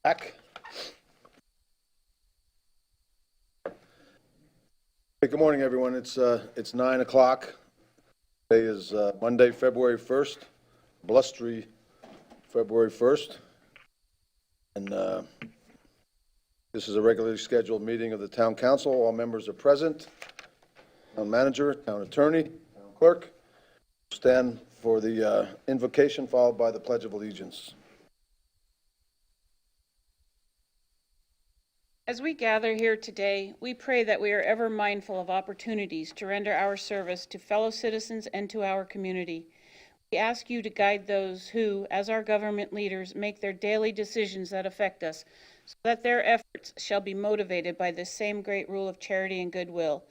Back. Hey, good morning, everyone. It's 9 o'clock. Today is Monday, February 1st, blustery February 1st. And this is a regularly scheduled meeting of the Town Council. All members are present. Town Manager, Town Attorney, Town Clerk. Stand for the invocation followed by the Pledge of Allegiance. As we gather here today, we pray that we are ever mindful of opportunities to render our service to fellow citizens and to our community. We ask you to guide those who, as our government leaders, make their daily decisions that affect us, so that their efforts shall be motivated by this same great rule of charity and goodwill.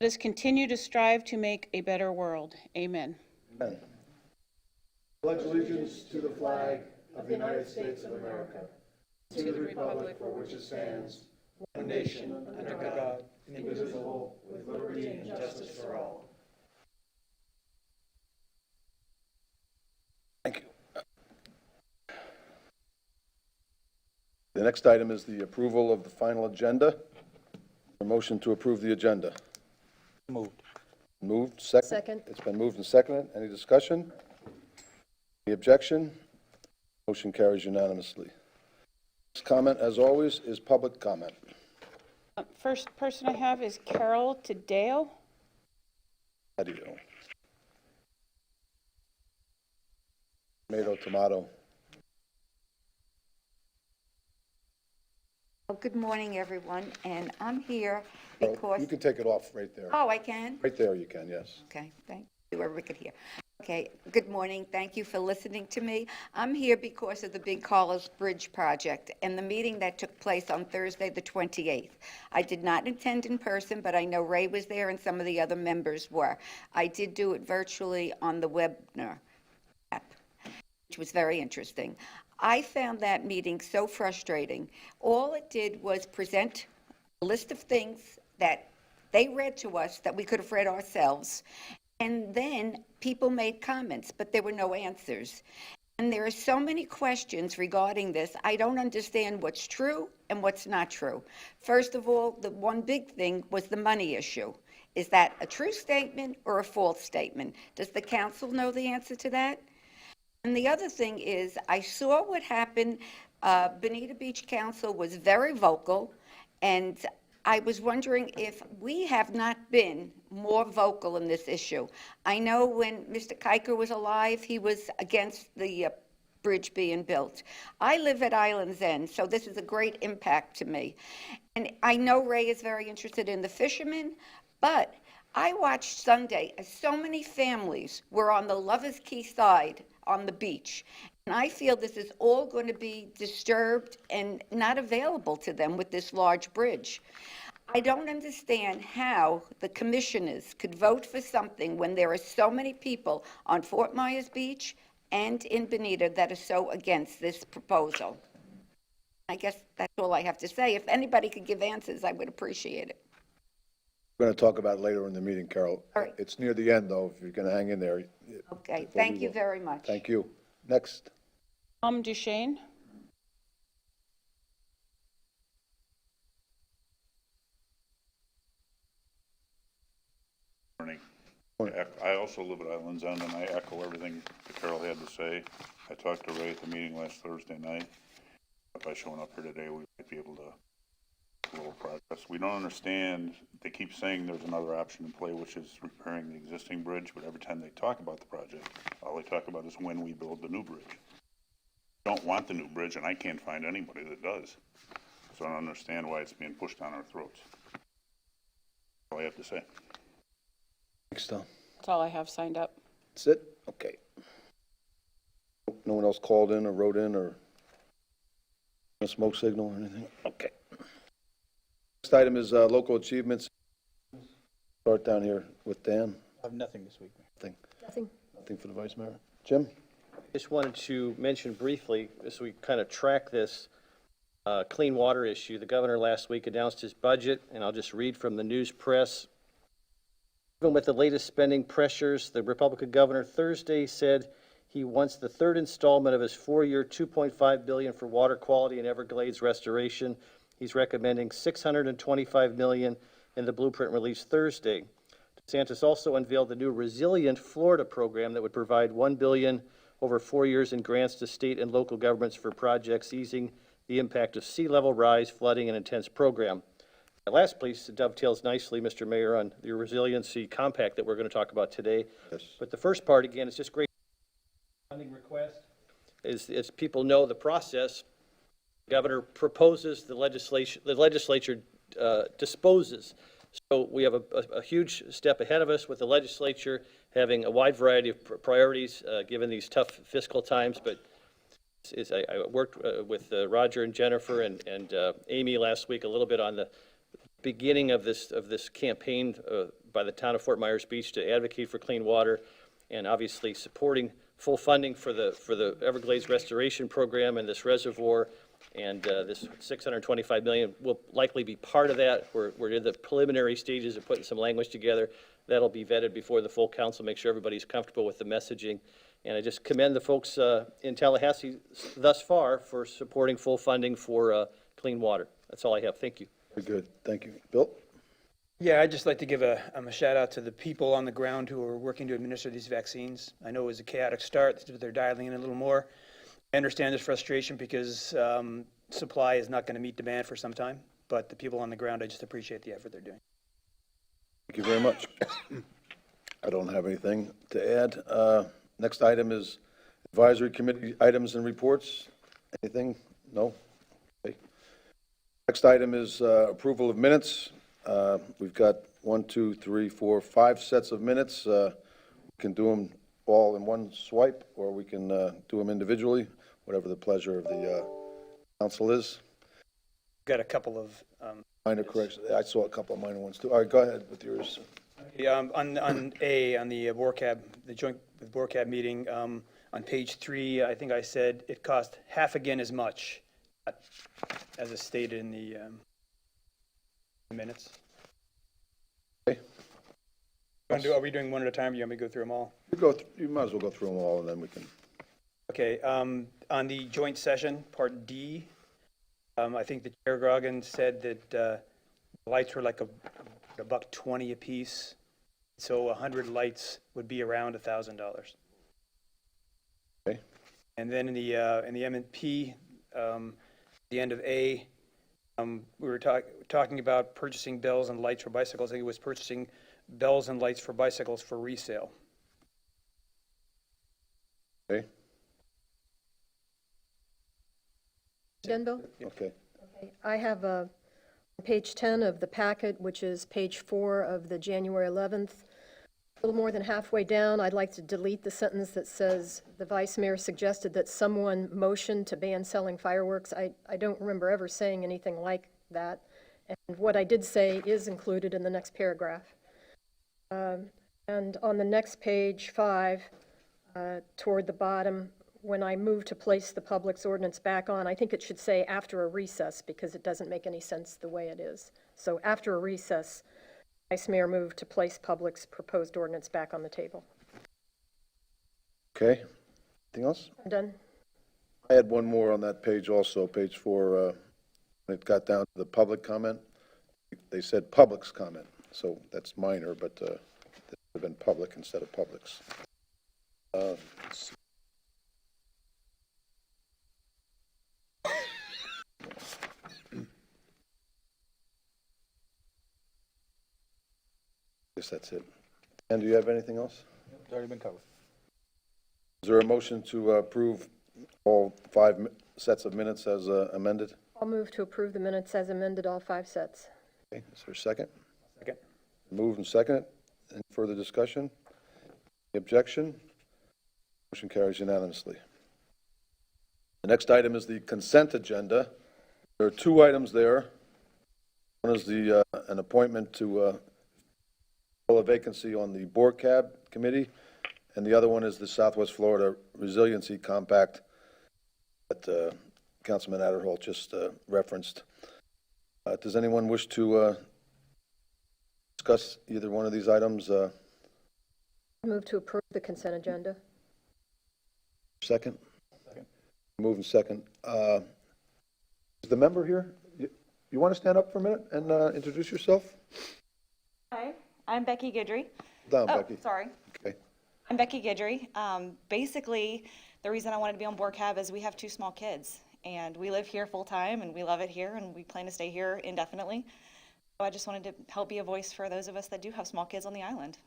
Let us continue to strive to make a better world. Amen. Amen. Pledge allegiance to the flag of the United States of America, to the republic for which it stands, one nation, under God, indivisible, with liberty and justice for all. Thank you. The next item is the approval of the final agenda. A motion to approve the agenda. Moved. Moved, second? Second. It's been moved and seconded. Any discussion? Any objection? Motion carries unanimously. This comment, as always, is public comment. First person I have is Carol Tadeo. Adio. Tomato. Well, good morning, everyone, and I'm here Oh, because... you can take it off right there. Oh, I can? Right there you can, yes. Okay, thank you, whoever could hear. Okay, good morning, thank you for listening to me. I'm here because of the Big Carlos Bridge project and the meeting that took place on Thursday, the 28th. I did not attend in person, but I know Ray was there and some of the other members were. I did do it virtually on the webinar app, which was very interesting. I found that meeting so frustrating. All it did was present a list of things that they read to us that we could have read ourselves. And then people made comments, but there were no answers. And there are so many questions regarding this. I don't understand what's true and what's not true. First of all, the one big thing was the money issue. Is that a true statement or a false statement? Does the council know the answer to that? And the other thing is, I saw what happened. Bonita Beach Council was very vocal, and I was wondering if we have not been more vocal in this issue. I know when Mr. Kiker was alive, he was against the bridge being built. I live at Island's End, so this is a great impact to me. And I know Ray is very interested in the fishermen, but I watched Sunday as so many families were on the Lovers Key side on the beach. And I feel this is all going to be disturbed and not available to them with this large bridge. I don't understand how the commissioners could vote for something when there are so many people on Fort Myers Beach and in Bonita that are so against this proposal. I guess that's all I have to say. If anybody could give answers, I would appreciate it. We're going to talk about it later in the meeting, Carol. All right. It's near the end, though, if you're going to hang in there. Okay, thank you very much. Thank you. Next. Tom Duchesne. Morning. I also live at Island's End, and I echo everything that Carol had to say. I talked to Ray at the meeting last Thursday night. By showing up here today, we might be able to make a little progress. We don't understand, they keep saying there's another option in play, which is repairing the existing bridge, but every time they talk about the project, all they talk about is when we build the new bridge. Don't want the new bridge, and I can't find anybody that does. So I don't understand why it's being pushed down our throats. That's all I have to say. Thanks, Tom. That's all I have signed up. That's it? Okay. No one else called in or wrote in or a smoke signal or anything? Okay. Next item is local achievements. Start down here with Dan. I have nothing this week. Nothing. Nothing. Nothing for the Vice Mayor. Jim? Just wanted to mention briefly, as we kind of track this clean water issue, the governor last week announced his budget, and I'll just read from the news press. Even with the latest spending pressures, the Republican governor Thursday said He wants the third installment of his 4-year, $2.5 billion for water quality and Everglades restoration. He's recommending $625 million in the blueprint released Thursday. DeSantis also unveiled the new Resilient Florida program that would provide $1 billion over 4 years in grants to state and local governments for projects easing the impact of sea level rise, flooding, and intense program. The last piece dovetails nicely, Mr. Mayor, on the resiliency compact that we're going to talk about today. Yes. But the first part, again, is just great funding request. As people know the process, the governor proposes, the legislature disposes. So we have a huge step ahead of us with the legislature having a wide variety of priorities given these tough fiscal times. But I worked with Roger and Jennifer and Amy last week a little bit on the beginning of this campaign by the town of Fort Myers Beach to advocate for clean water, and obviously supporting full funding for the Everglades restoration program and this reservoir, and this $625 million will likely be part of that. We're in the preliminary stages of putting some language together. That'll be vetted before the full council, make sure everybody's comfortable with the messaging. And I just commend the folks in Tallahassee thus far for supporting full funding for clean water. That's all I have. Thank you. Very good. Thank you. Bill? Yeah, I'd just like to give a shout out to the people on the ground who are working to administer these vaccines. I know it was a chaotic start, but they're dialing in a little more. I understand this frustration because supply is not going to meet demand for some time, but the people on the ground, I just appreciate the effort they're doing. Thank you very much. I don't have anything to add. Next item is advisory committee items and reports. Anything? No? Okay. Next item is approval of minutes. We've got 5 sets of minutes. We can do them all in one swipe, or we can do them individually, whatever the pleasure of the council is. Got a couple of Minor corrections. I saw a couple of minor ones too. All right, go ahead with yours. on the BORCAB, the joint with BORCAB meeting, on page 3, I think I said it cost half again as much, as is stated in the minutes. Okay. Are we doing one at a time? Do you want me to go through them all? You might as well go through them all, and then we can. Okay, on the joint session, part D, I think the Chair Grogan said that the lights were like $120 a piece, so 100 lights would be around $1,000. Okay. And then in the M&P, the end of A, we were talking about purchasing bells and lights for bicycles. I think it was purchasing bells and lights for bicycles for resale. Okay. Denville? Okay. I have page 10 of the packet, which is page 4 of the January 11th. A little more than halfway down, I'd like to delete the sentence that says, the vice mayor suggested that someone motioned to ban selling fireworks. I don't remember ever saying anything like that. And what I did say is included in the next paragraph. And on the next page, 5, toward the bottom, when I move to place the Public's ordinance back on, I think it should say after a recess, because it doesn't make any sense the way it is. So after a recess, Vice Mayor moved to place Public's proposed ordinance back on the table. Okay. Anything else? I'm done. I had one more on that page also, page 4. When it got down to the public comment, they said Public's comment. So that's minor, but it would have been public instead of Public's. Let's see. I guess that's it. And do you have anything else? It's already been covered. Is there a motion to approve all 5 sets of minutes as amended? I'll move to approve the minutes as amended, all 5 sets. Okay, is there a second? Second. Move and second. Any further discussion? Any objection? Motion carries unanimously. The next item is the consent agenda. There are 2 items there. One is an appointment to fill a vacancy on the BORCAB committee, and the other one is the Southwest Florida Resiliency Compact that Councilman Adderholt just referenced. Does anyone wish to discuss either one of these items? Move to approve the consent agenda. second? Moving second. Is the member here? You want to stand up for a minute and introduce yourself? Hi, I'm Becky Guidry. Down, Oh, Becky. sorry. Okay. I'm Becky Guidry. Basically, the reason I wanted to be on Board Cab is we have 2 small kids, and we live here full-time, and we love it here, and we plan to stay here indefinitely. So I just wanted to help be a voice for those of us that do have small kids on the island.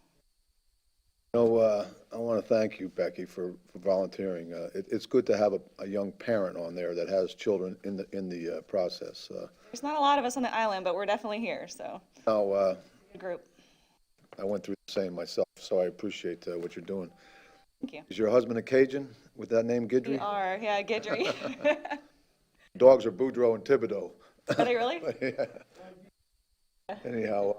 No, I want to thank you, Becky, for volunteering. It's good to have a young parent on there that has children in the process. There's not a lot of us on the island, but we're definitely here, so Now, good group. I went through the same myself, so I appreciate what you're doing. Thank you. Is your husband a Cajun with that name, We Guidry? are, yeah, Guidry. Dogs are Boudreaux and Thibodeau. Are they really? Anyhow,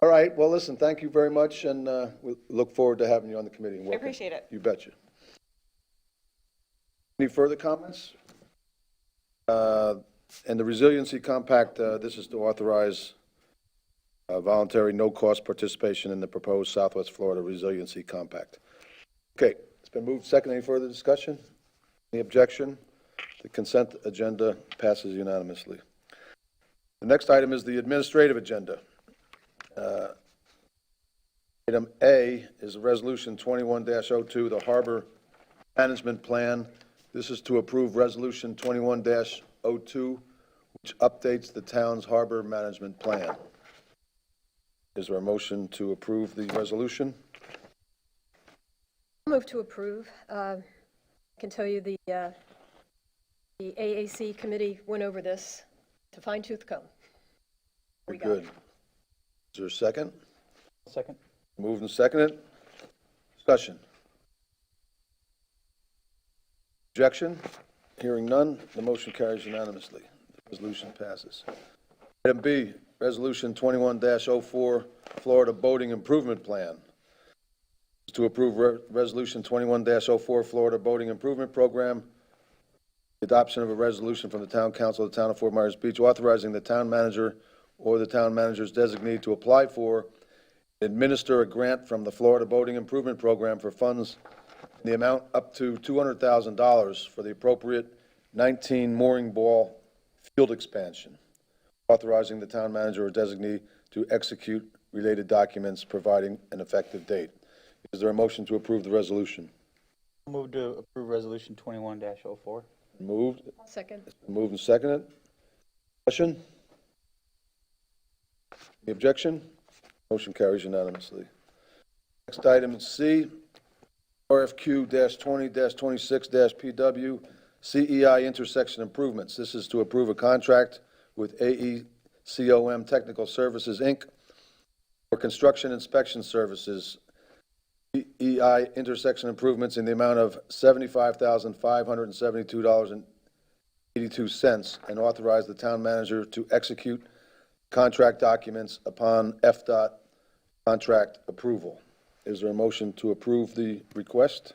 all right, well, listen, thank you very much, and we look forward to having you on the committee. and I welcome. appreciate it. You betcha. Any further comments? And the Resiliency Compact, this is to authorize voluntary no-cost participation in the proposed Southwest Florida Resiliency Compact. Okay, it's been moved second. Any further discussion? Any objection? The consent agenda passes unanimously. The next item is the administrative agenda. Item A is Resolution 21-02, the Harbor Management Plan. This is to approve Resolution 21-02, which updates the town's harbor management plan. Is there a motion to approve the resolution? Move to approve. I can tell you the AAC committee went over this to fine-tooth comb. Very We got good. Is there a second? Second. Moved and seconded. Discussion. Objection? Hearing none, the motion carries unanimously. The resolution passes. Item B, Resolution 21-04, Florida Boating Improvement Plan. To approve Resolution 21-04, Florida Boating Improvement Program. The adoption of a resolution from the Town Council of the Town of Fort Myers Beach authorizing the town manager or the town manager's designee to apply for, administer a grant from the Florida Boating Improvement Program for funds in the amount up to $200,000 for the appropriate 19 mooring ball field expansion, authorizing the town manager or designee to execute related documents, providing an effective date. Is there a motion to approve the resolution? Move to approve Resolution 21-04. Moved, Second. moved and seconded. Discussion? Any objection? Motion carries unanimously. Next item is C, RFQ-20-26-PW, CEI intersection improvements. This is to approve a contract with AECOM Technical Services, Inc. for construction inspection services, CEI intersection improvements in the amount of $75,572.82, and authorize the town manager to execute contract documents upon FDOT contract approval. Is there a motion to approve the request?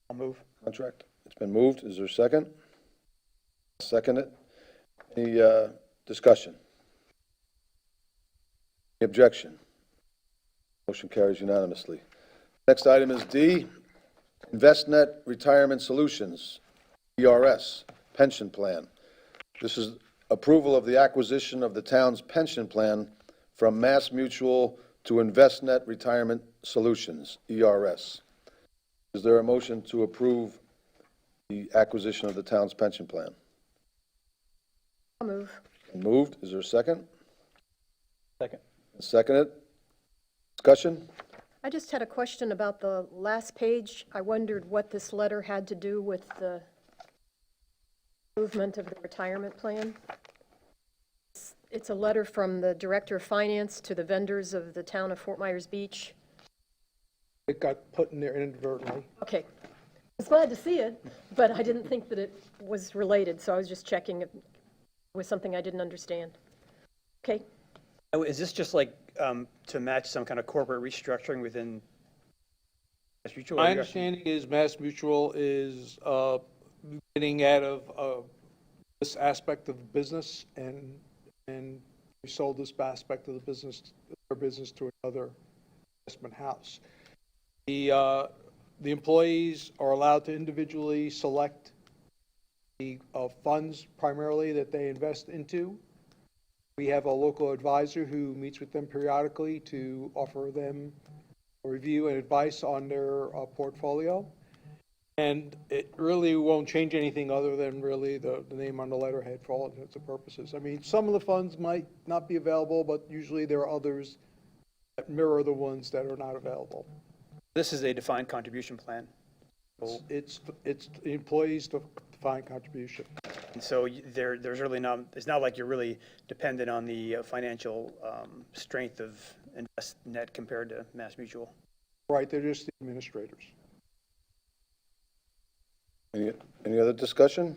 I'll move. Contract? It's been moved. Is there a second? Second it. Any discussion? Any objection? Motion carries unanimously. Next item is D, InvestNet Retirement Solutions, ERS, pension plan. This is approval of the acquisition of the town's pension plan from Mass Mutual to InvestNet Retirement Solutions, ERS. Is there a motion to approve the acquisition of the town's pension plan? I'll move. Moved. Is there a second? Second. Seconded. Discussion? I just had a question about the last page. I wondered what this letter had to do with the movement of the retirement plan. It's a letter from the Director of Finance to the vendors of the town of Fort Myers Beach. It got put in there inadvertently. Okay. I was glad to see it, but I didn't think that it was related, so I was just checking if it was something I didn't understand. Okay. Oh, is this just like to match some kind of corporate restructuring within Mass Mutual? My understanding is Mass Mutual is getting out of this aspect of the business, and we sold this aspect of the business, their business, to another investment house. The The employees are allowed to individually select the funds primarily that they invest into. We have a local advisor who meets with them periodically to offer them a review and advice on their portfolio. And it really won't change anything other than really the name on the letterhead for all intents and purposes. I mean, some of the funds might not be available, but usually there are others that mirror the ones that are not available. This is a defined contribution plan. It's the employees' defined contribution. And so there's really not, it's not like you're really dependent on the financial strength of InvestNet compared to MassMutual. Right, they're just the administrators. Any other discussion?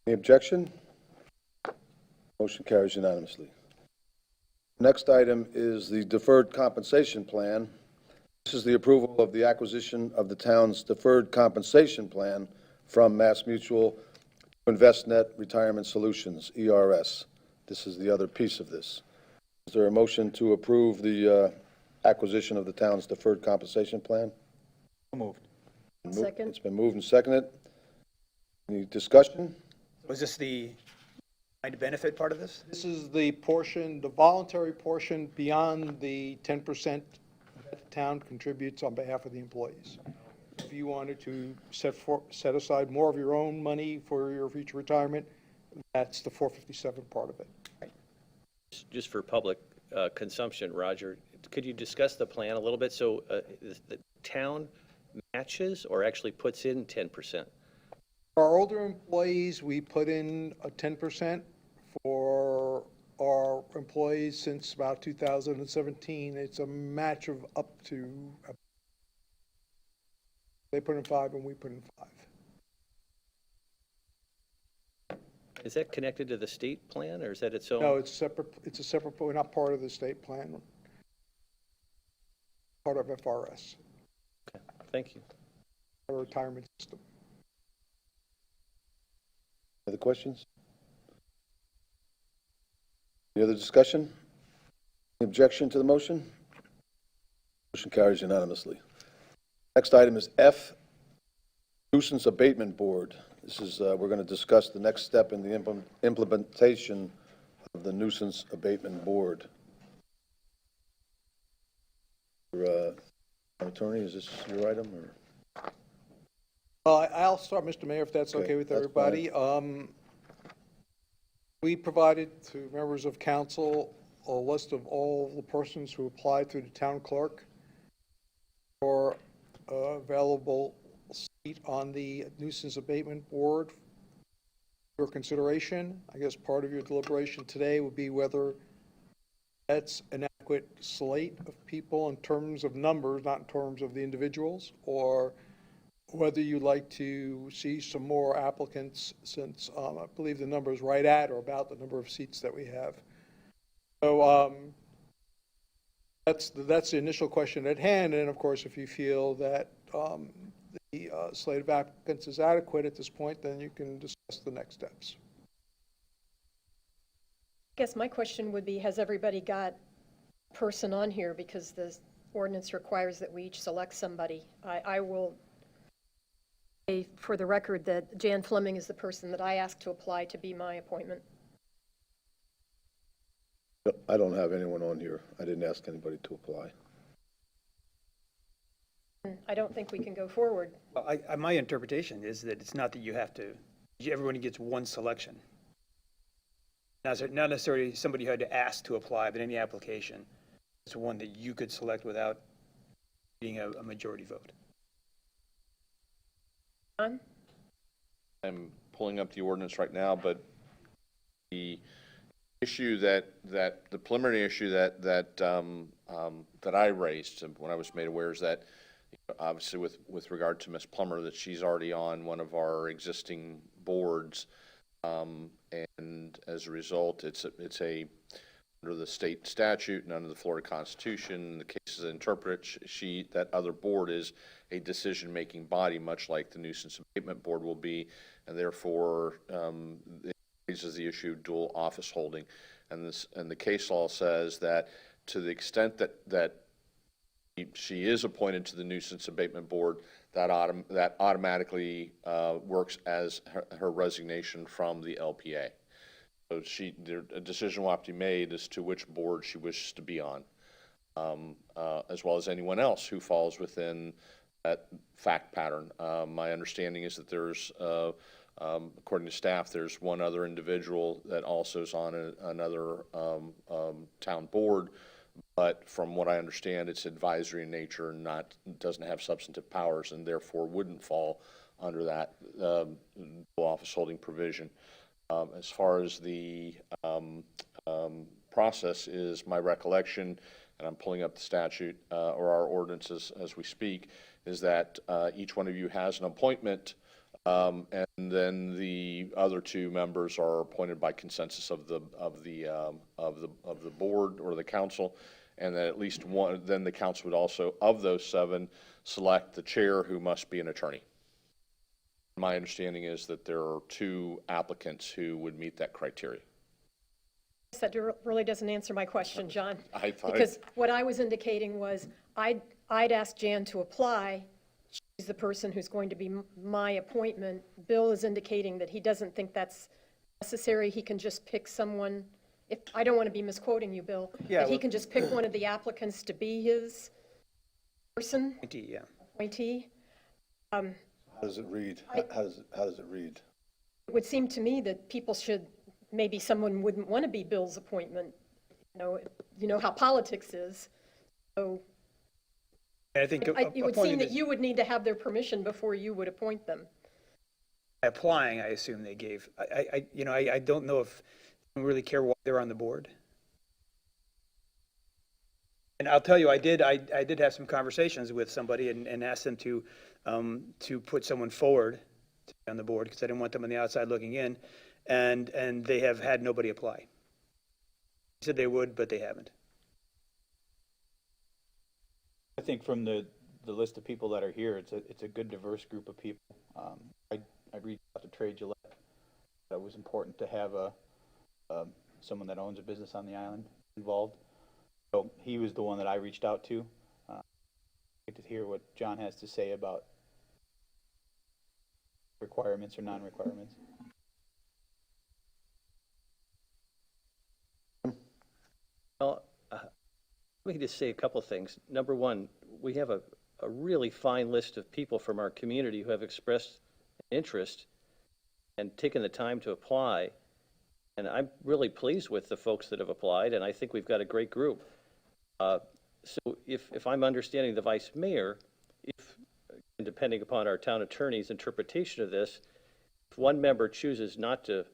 Any objection? Motion carries unanimously. Next item is the deferred compensation plan. This is the approval of the acquisition of the town's deferred compensation plan from MassMutual to InvestNet Retirement Solutions, ERS. This is the other piece of this. Is there a motion to approve the acquisition of the town's deferred compensation plan? So moved. Second. It's been moved and seconded. Any discussion? Was this the defined benefit part of this? This is the portion, the voluntary portion beyond the 10% that the town contributes on behalf of the employees. If you wanted to set aside more of your own money for your future retirement, that's the 457 part of it. Just for public consumption, Roger, could you discuss the plan a little bit? So the town matches or actually puts in 10%? For our older employees, we put in a 10%. For our employees since about 2017, it's a match of up to, they put in 5 and we put in 5. Is that connected to the state plan or is that its own? No, it's separate, it's a separate, we're not part of the state plan. Part of FRS, Thank you. our retirement system. Other questions? Any other discussion? Any objection to the motion? Motion carries unanimously. Next item is F, Nuisance Abatement Board. This is, we're going to discuss the next step in the implementation of the Nuisance Abatement Board. Attorney, is this your item, or? I'll start, Mr. Mayor, if that's Okay, okay with that's everybody. We provided to members of council a list of all the persons who applied through the town clerk for available seat on the nuisance abatement board. For consideration, I guess part of your deliberation today would be whether that's an adequate slate of people in terms of numbers, not in terms of the individuals, or whether you'd like to see some more applicants, since I believe the number is right at or about the number of seats that we have. So that's the initial question at hand, and of course, if you feel that the slate of applicants is adequate at this point, then you can discuss the next steps. I guess my question would be, has everybody got a person on here? Because the ordinance requires that we each select somebody. I will say for the record that Jan Fleming is the person that I asked to apply to be my appointment. I don't have anyone on here. I didn't ask anybody to apply. I don't think we can go forward. My interpretation is that it's not that you have to, everyone gets one selection. Not necessarily somebody who had to ask to apply, but any application. It's one that you could select without being a majority vote. John? I'm pulling up the ordinance right now, but the issue the preliminary issue that I raised when I was made aware is that, obviously with regard to Ms. Plummer, that she's already on one of our existing boards, and as a result, it's under the state statute and under the Florida Constitution, the cases that interpret that other board is a decision-making body, much like the nuisance abatement board will be, and therefore it raises the issue of dual office holding. And the case law says that to the extent that she is appointed to the nuisance abatement board, that automatically works as her resignation from the LPA. So a decision will have to be made as to which board she wishes to be on, as well as anyone else who falls within that fact pattern. My understanding is that there's, according to staff, there's one other individual that also is on another town board, but from what I understand, it's advisory in nature and doesn't have substantive powers, and therefore wouldn't fall under that office holding provision. As far as the process is, my recollection, and I'm pulling up the statute or our ordinances as we speak, is that each one of you has an appointment, and then the other two members are appointed by consensus of the board or the council, and then at least one. Then the council would also, of those 7, select the chair, who must be an attorney. My understanding is that there are 2 applicants who would meet that criteria. That really doesn't answer my question, John. I thought Because what I was indicating was, I'd asked Jan to apply. She's the person who's going to be my appointment. Bill is indicating that he doesn't think that's necessary. He can just pick someone. If I don't want to be misquoting you, Bill, Yeah, but he well- can just pick one of the applicants to be his person, Yeah. appointee. How does it read? How does it read? It would seem to me that people should, maybe someone wouldn't want to be Bill's appointment. You know how politics is. So And I think it would seem appointing that this- you would need to have their permission before you would appoint them. applying, I assume they gave. I don't know if they really care why they're on the board. And I'll tell you, I did have some conversations with somebody and asked them to put someone forward to be on the board, because I didn't want them on the outside looking in, and they have had nobody apply. They said they would, but they haven't. I think from the list of people that are here, it's a good diverse group of people. I reached out to Trey Gillette. That it was important to have someone that owns a business on the island involved. So he was the one that I reached out to. Get to hear what John has to say about requirements or non-requirements. Well, let me just say a couple things. Number one, we have a really fine list of people from our community who have expressed an interest and taken the time to apply. And I'm really pleased with the folks that have applied, and I think we've got a great group. So if I'm understanding the vice mayor, and depending upon our town attorney's interpretation of this, if one member chooses not to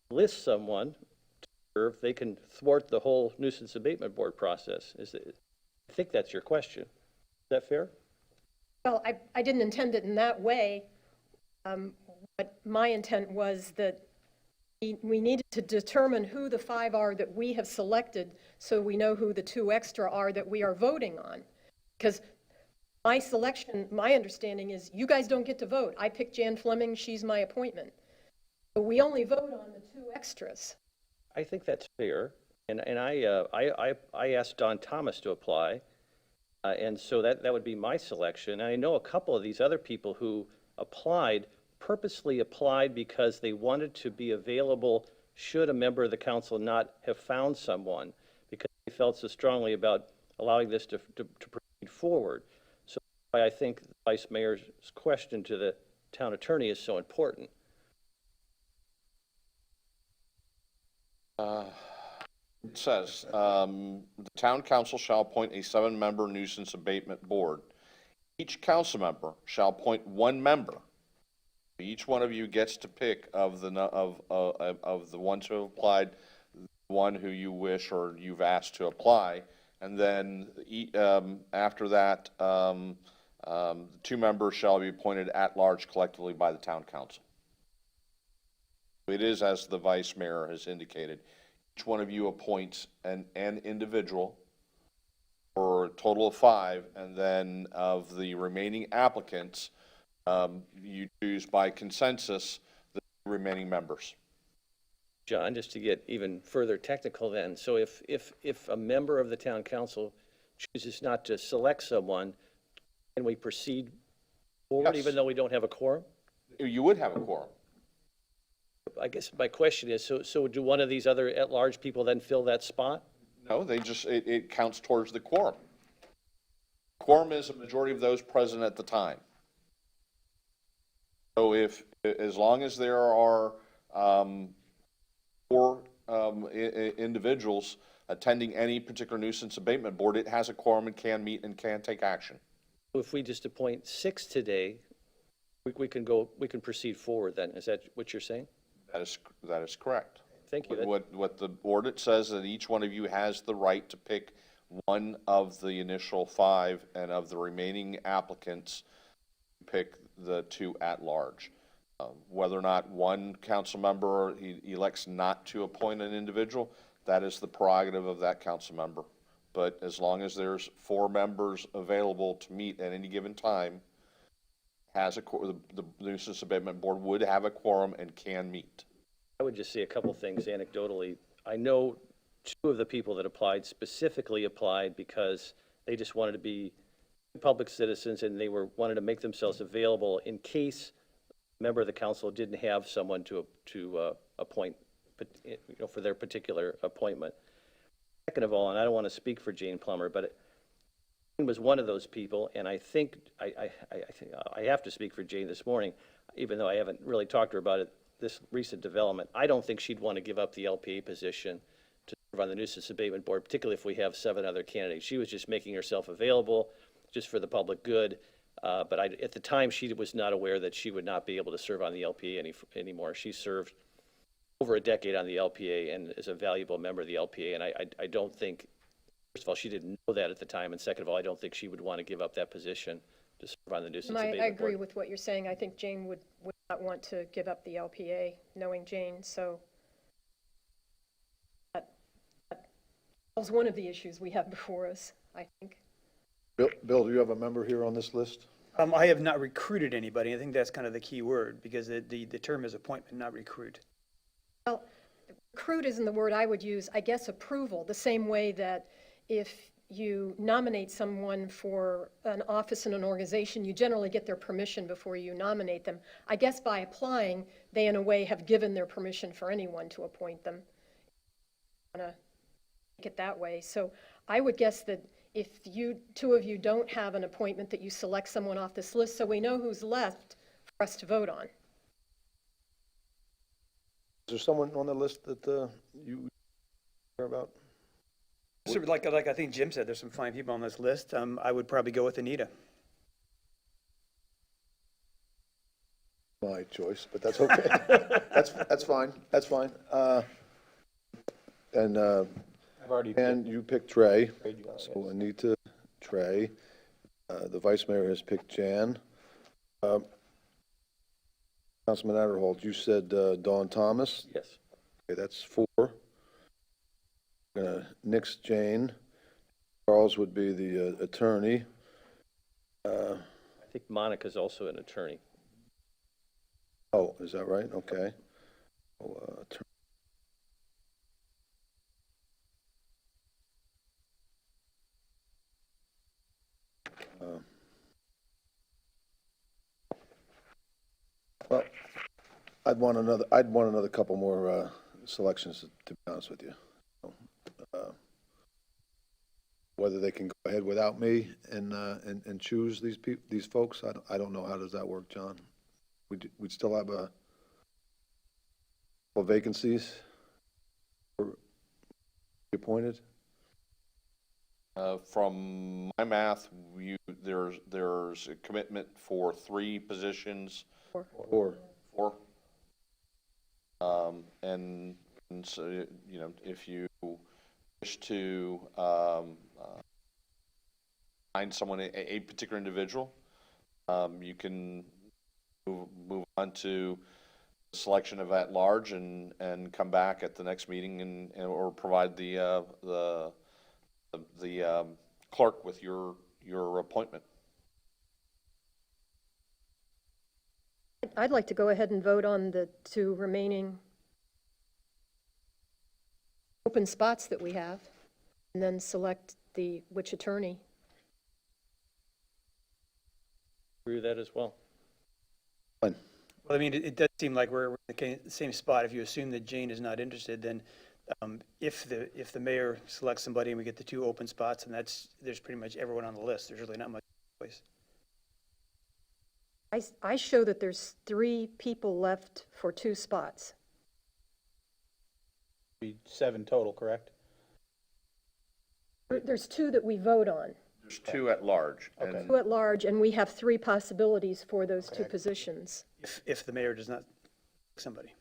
list someone to serve, they can thwart the whole nuisance abatement board process. I think that's your question. Is that fair? Well, I didn't intend it in that way. But my intent was that we needed to determine who the 5 are that we have selected, so we know who the 2 extra are that we are voting on. Because my selection, my understanding is, you guys don't get to vote. I picked Jan Fleming, she's my appointment. But we only vote on the 2 extras. I think that's fair. And I asked Don Thomas to apply, and so that would be my selection. And I know a couple of these other people who purposely applied because they wanted to be available should a member of the council not have found someone, because they felt so strongly about allowing this to proceed forward. So I think the vice mayor's question to the town attorney is so important. It says, the town council shall appoint a 7-member nuisance abatement board. Each council member shall appoint 1 member. Each one of you gets to pick of the ones who have applied, one who you wish or you've asked to apply, and then after that, 2 members shall be appointed at large collectively by the town council. It is as the vice mayor has indicated. Each one of you appoints an individual for a total of 5, and then of the remaining applicants, you choose by consensus the remaining members. John, just to get even further technical then, so if a member of the town council chooses not to select someone, can we proceed forward Yes. even though we don't have a quorum? You would have a quorum. I guess my question is, so do one of these other at-large people then fill that spot? No, it counts towards the quorum. Quorum is a majority of those present at the time. So as long as there are, four, individuals attending any particular nuisance abatement board, it has a quorum and can meet and can take action. If we just appoint 6 today, we can proceed forward then, is that what you're saying? That is correct. Thank you. What the ordinance says, that each one of you has the right to pick one of the initial 5, and of the remaining applicants, pick the 2 at large. Whether or not one council member elects not to appoint an individual, that is the prerogative of that council member. But as long as there's 4 members available to meet at any given time, the nuisance abatement board would have a quorum and can meet. I would just say a couple things anecdotally. I know 2 of the people that applied specifically applied because they just wanted to be public citizens, and they wanted to make themselves available in case a member of the council didn't have someone to appoint, for their particular appointment. Second of all, and I don't want to speak for Jane Plummer, but Jane was one of those people, and I think I have to speak for Jane this morning, even though I haven't really talked to her about it, this recent development. I don't think she'd want to give up the LPA position to serve on the nuisance abatement board, particularly if we have 7 other candidates. She was just making herself available just for the public good. But at the time, she was not aware that she would not be able to serve on the LPA anymore. She served over a decade on the LPA and is a valuable member of the LPA. And I don't think, first of all, she didn't know that at the time. And second of all, I don't think she would want to give up that position to serve on the nuisance And abatement I agree board. with what you're saying. I think Jane would not want to give up the LPA, knowing Jane, so that was one of the issues we have before us, I think. Bill, do you have a member here on this list? I have not recruited anybody. I think that's kind of the key word, because the term is appointment, not recruit. Well, recruit isn't the word I would use. I guess approval, the same way that if you nominate someone for an office in an organization, you generally get their permission before you nominate them. I guess by applying, they in a way have given their permission for anyone to appoint them. I'm gonna make it that way. So I would guess that if you, 2 of you don't have an appointment, that you select someone off this list so we know who's left for us to vote on. Is there someone on the list that you care about? So like I think Jim said, there's some fine people on this list. I would probably go with Anita. My choice, but that's okay. That's fine, that's fine. And I've already and you picked Trey, Trey, you got it, so Anita, Trey. The vice mayor has picked Jan. Councilman Adderhold, you said Dawn Thomas. Yes. Okay, that's 4. Nix Jane. Charles would be the attorney. I think Monica's also an attorney. Oh, is that right? Okay. Well, I'd want another couple more selections, to be honest with you. Whether they can go ahead without me and choose these folks, I don't know. How does that work, John? We'd still have a couple vacancies for appointed? From my math, there's a commitment for 3 positions. Or 4. And so, if you wish to find someone, a particular individual, you can move on to selection of at large and come back at the next meeting or provide the clerk with your appointment. I'd like to go ahead and vote on the 2 remaining open spots that we have, and then select which attorney. Agree with that as well. Fine. Well, I mean, it does seem like we're in the same spot. If you assume that Jane is not interested, then if the mayor selects somebody and we get the 2 open spots, and there's pretty much everyone on the list. There's really not much choice. I show that there's 3 people left for 2 spots. Be 7 total, correct? There's 2 that we vote on, There's 2 at large, and 2 at large, and we have 3 possibilities for those 2 positions. If the mayor does not select somebody.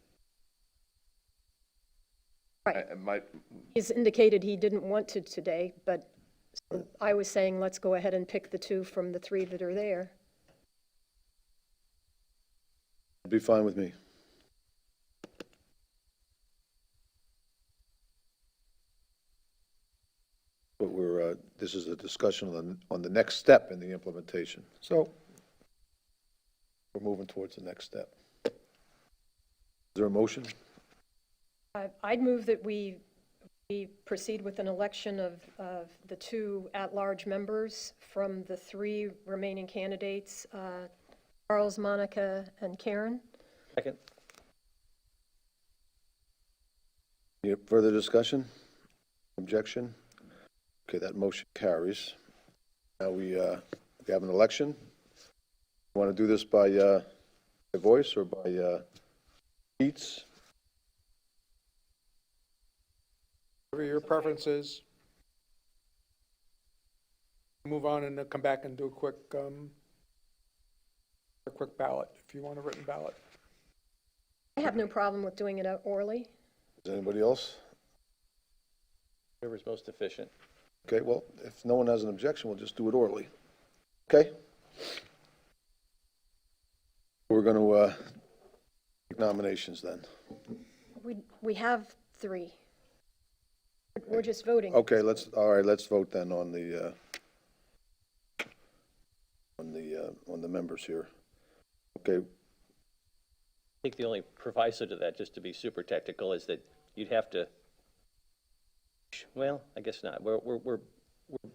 I might, He's indicated he didn't want to today, but I was saying, let's go ahead and pick the 2 from the 3 that are there. Be fine with me. But this is a discussion on the next step in the implementation. So we're moving towards the next step. Is there a motion? I'd move that we proceed with an election of the 2 at-large members from the 3 remaining candidates, Charles, Monica, and Karen. Second? Any further discussion? Objection? Okay, that motion carries. Now we have an election. Want to do this by voice or by seats? Whatever your preference is. Move on and then come back and do a quick ballot, if you want a written ballot. I have no problem with doing it orally. Does anybody else? Whoever's most efficient. Okay, well, if no one has an objection, we'll just do it orally. Okay? We're going to take nominations then. We have 3. We're just voting. Okay, let's vote then on the members here. Okay, I think the only proviso to that, just to be super technical, is that you'd have to, well, I guess not. We're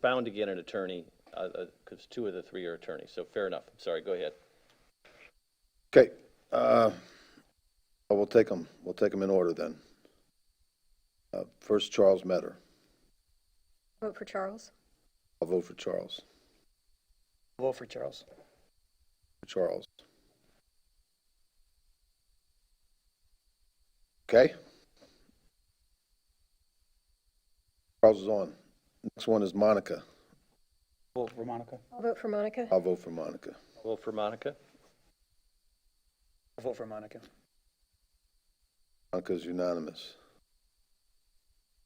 bound to get an attorney, because 2 of the 3 are attorneys, so fair enough. I'm sorry, go ahead. okay. We'll take them in order then. First, Charles Metter. Vote for Charles. I'll vote for Charles. I'll vote for Charles. Charles. Okay? Charles is on. Next one is Monica. Vote for Monica. I'll vote for Monica. I'll vote for Monica. I'll vote for Monica. I'll vote for Monica. Monica's unanimous.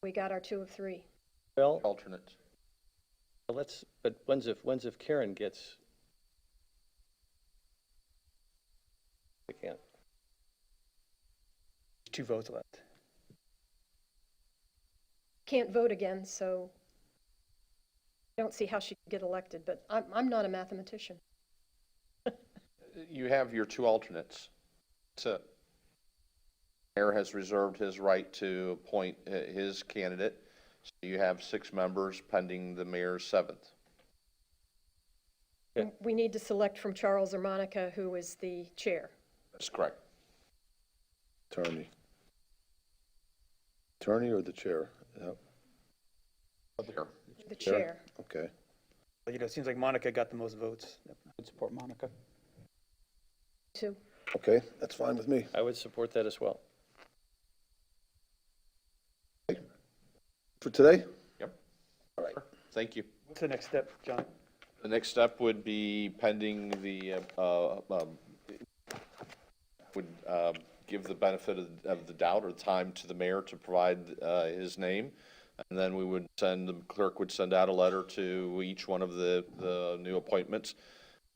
We got our 2 of 3. Well, alternates. but when's if Karen gets? We can't. 2 votes left. Can't vote again, so I don't see how she could get elected, but I'm not a mathematician. You have your 2 alternates. That's it. Mayor has reserved his right to appoint his candidate. So you have 6 members pending the mayor's 7th. Okay. We need to select from Charles or Monica, who is the chair. That's correct. Attorney. Attorney or the chair? Yep. Here. The chair. Okay. But, it seems like Monica got the most votes. I'd support Monica. 2. Okay, that's fine with me. I would support that as well. For today? Yep. All right. Thank you. What's the next step, John? The next step would be pending give the benefit of the doubt or time to the mayor to provide his name. And then the clerk would send out a letter to each one of the new appointments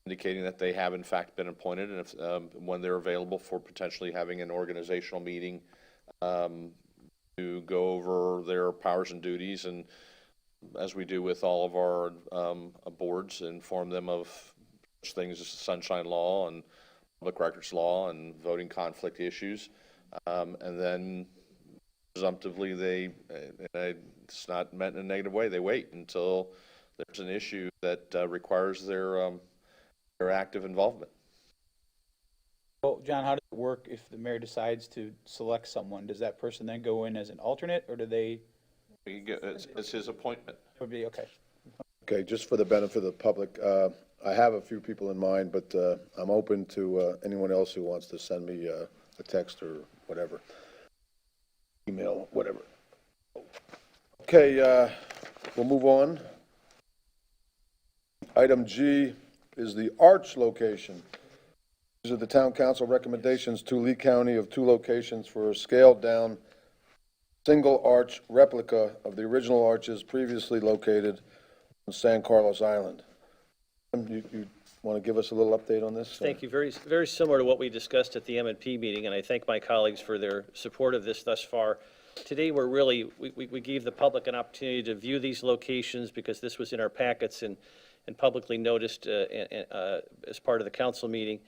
indicating that they have in fact been appointed, and if, when they're available for potentially having an organizational meeting to go over their powers and duties, and as we do with all of our boards, inform them of such things as sunshine law and public records law and voting conflict issues. And then presumptively and I it's not meant in a negative way. They wait until there's an issue that requires their active involvement. Well, John, how does it work if the mayor decides to select someone? Does that person then go in as an alternate, or do they, It's his appointment. would be, okay? Okay, just for the benefit of the public, I have a few people in mind, but I'm open to anyone else who wants to send me a text or whatever, email, whatever. Okay, we'll move on. Item G is the Arch location. These are the town council recommendations to Lee County of 2 locations for a scaled-down, single-arch replica of the original arches previously located on San Carlos Island. You want to give us a little update on this? Thank you. Very, very similar to what we discussed at the M&P meeting, and I thank my colleagues for their support of this thus far. Today, we gave the public an opportunity to view these locations because this was in our packets and publicly noticed as part of the council meeting.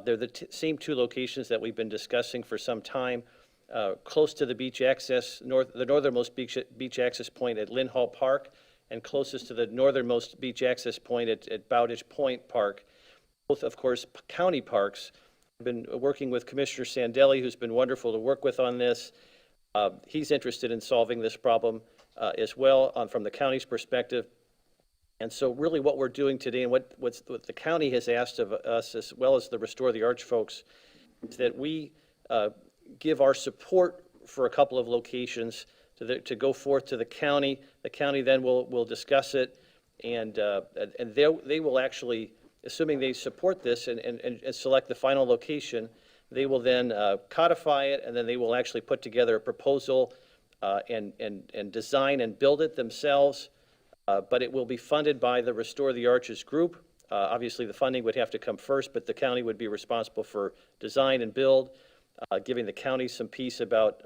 They're the same 2 locations that we've been discussing for some time, close to the beach access, the northernmost beach access point at Lynn Hall Park, and closest to the northernmost beach access point at Bowditch Point Park. Both, of course, county parks. I've been working with Commissioner Sandelli, who's been wonderful to work with on this. He's interested in solving this problem as well from the county's perspective. And so really what we're doing today and what the county has asked of us, as well as the Restore the Arch folks, is that we give our support for a couple of locations to go forth to the county. The county then will discuss it, and they will actually, assuming they support this and select the final location, they will then codify it, and then they will actually put together a proposal and design and build it themselves. But it will be funded by the Restore the Arches group. Obviously, the funding would have to come first, but the county would be responsible for design and build, giving the county some piece about,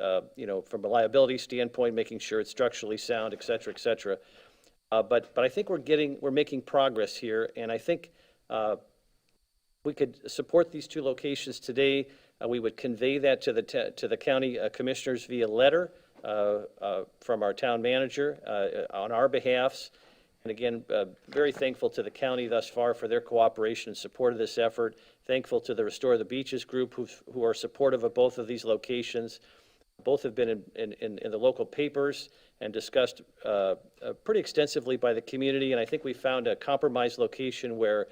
from a liability standpoint, making sure it's structurally sound, et cetera, et cetera. But I think we're making progress here, and I think we could support these 2 locations today. We would convey that to the county commissioners via letter from our town manager on our behalfs. And again, very thankful to the county thus far for their cooperation and support of this effort. Thankful to the Restore the Beaches group who are supportive of both of these locations. Both have been in the local papers and discussed pretty extensively by the community. And I think we found a compromise location where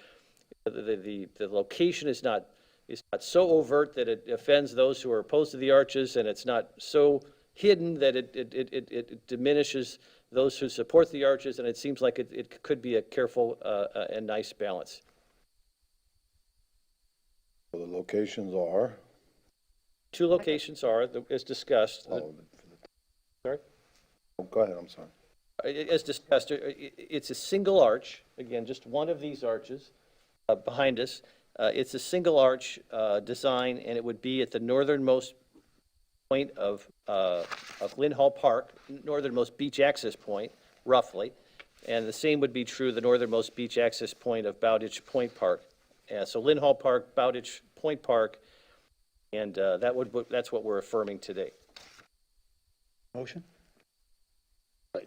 the location is not so overt that it offends those who are opposed to the arches, and it's not so hidden that it diminishes those who support the arches, and it seems like it could be a careful and nice balance. The locations are? 2 locations are, as discussed. Sorry? Oh, go ahead, I'm sorry. As discussed, it's a single arch, again, just one of these arches behind us. It's a single arch design, and it would be at the northernmost point of Lynn Hall Park, northernmost beach access point, roughly. And the same would be true the northernmost beach access point of Bowditch Point Park. So Lynn Hall Park, Bowditch Point Park, and that's what we're affirming today. Motion? I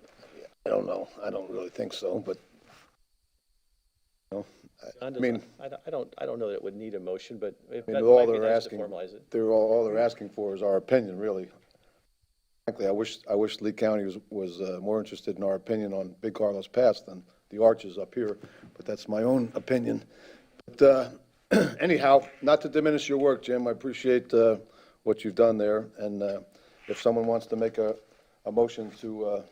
don't know. I don't really think so, but, I mean, don't know that it would need a motion, but I that mean, all might be they're nice to asking, formalize it. all they're asking for is our opinion, really. Frankly, I wish Lee County was more interested in our opinion on Big Carlos Pass than the arches up here, but that's my own opinion. But anyhow, not to diminish your work, Jim, I appreciate what you've done there, and if someone wants to make a motion to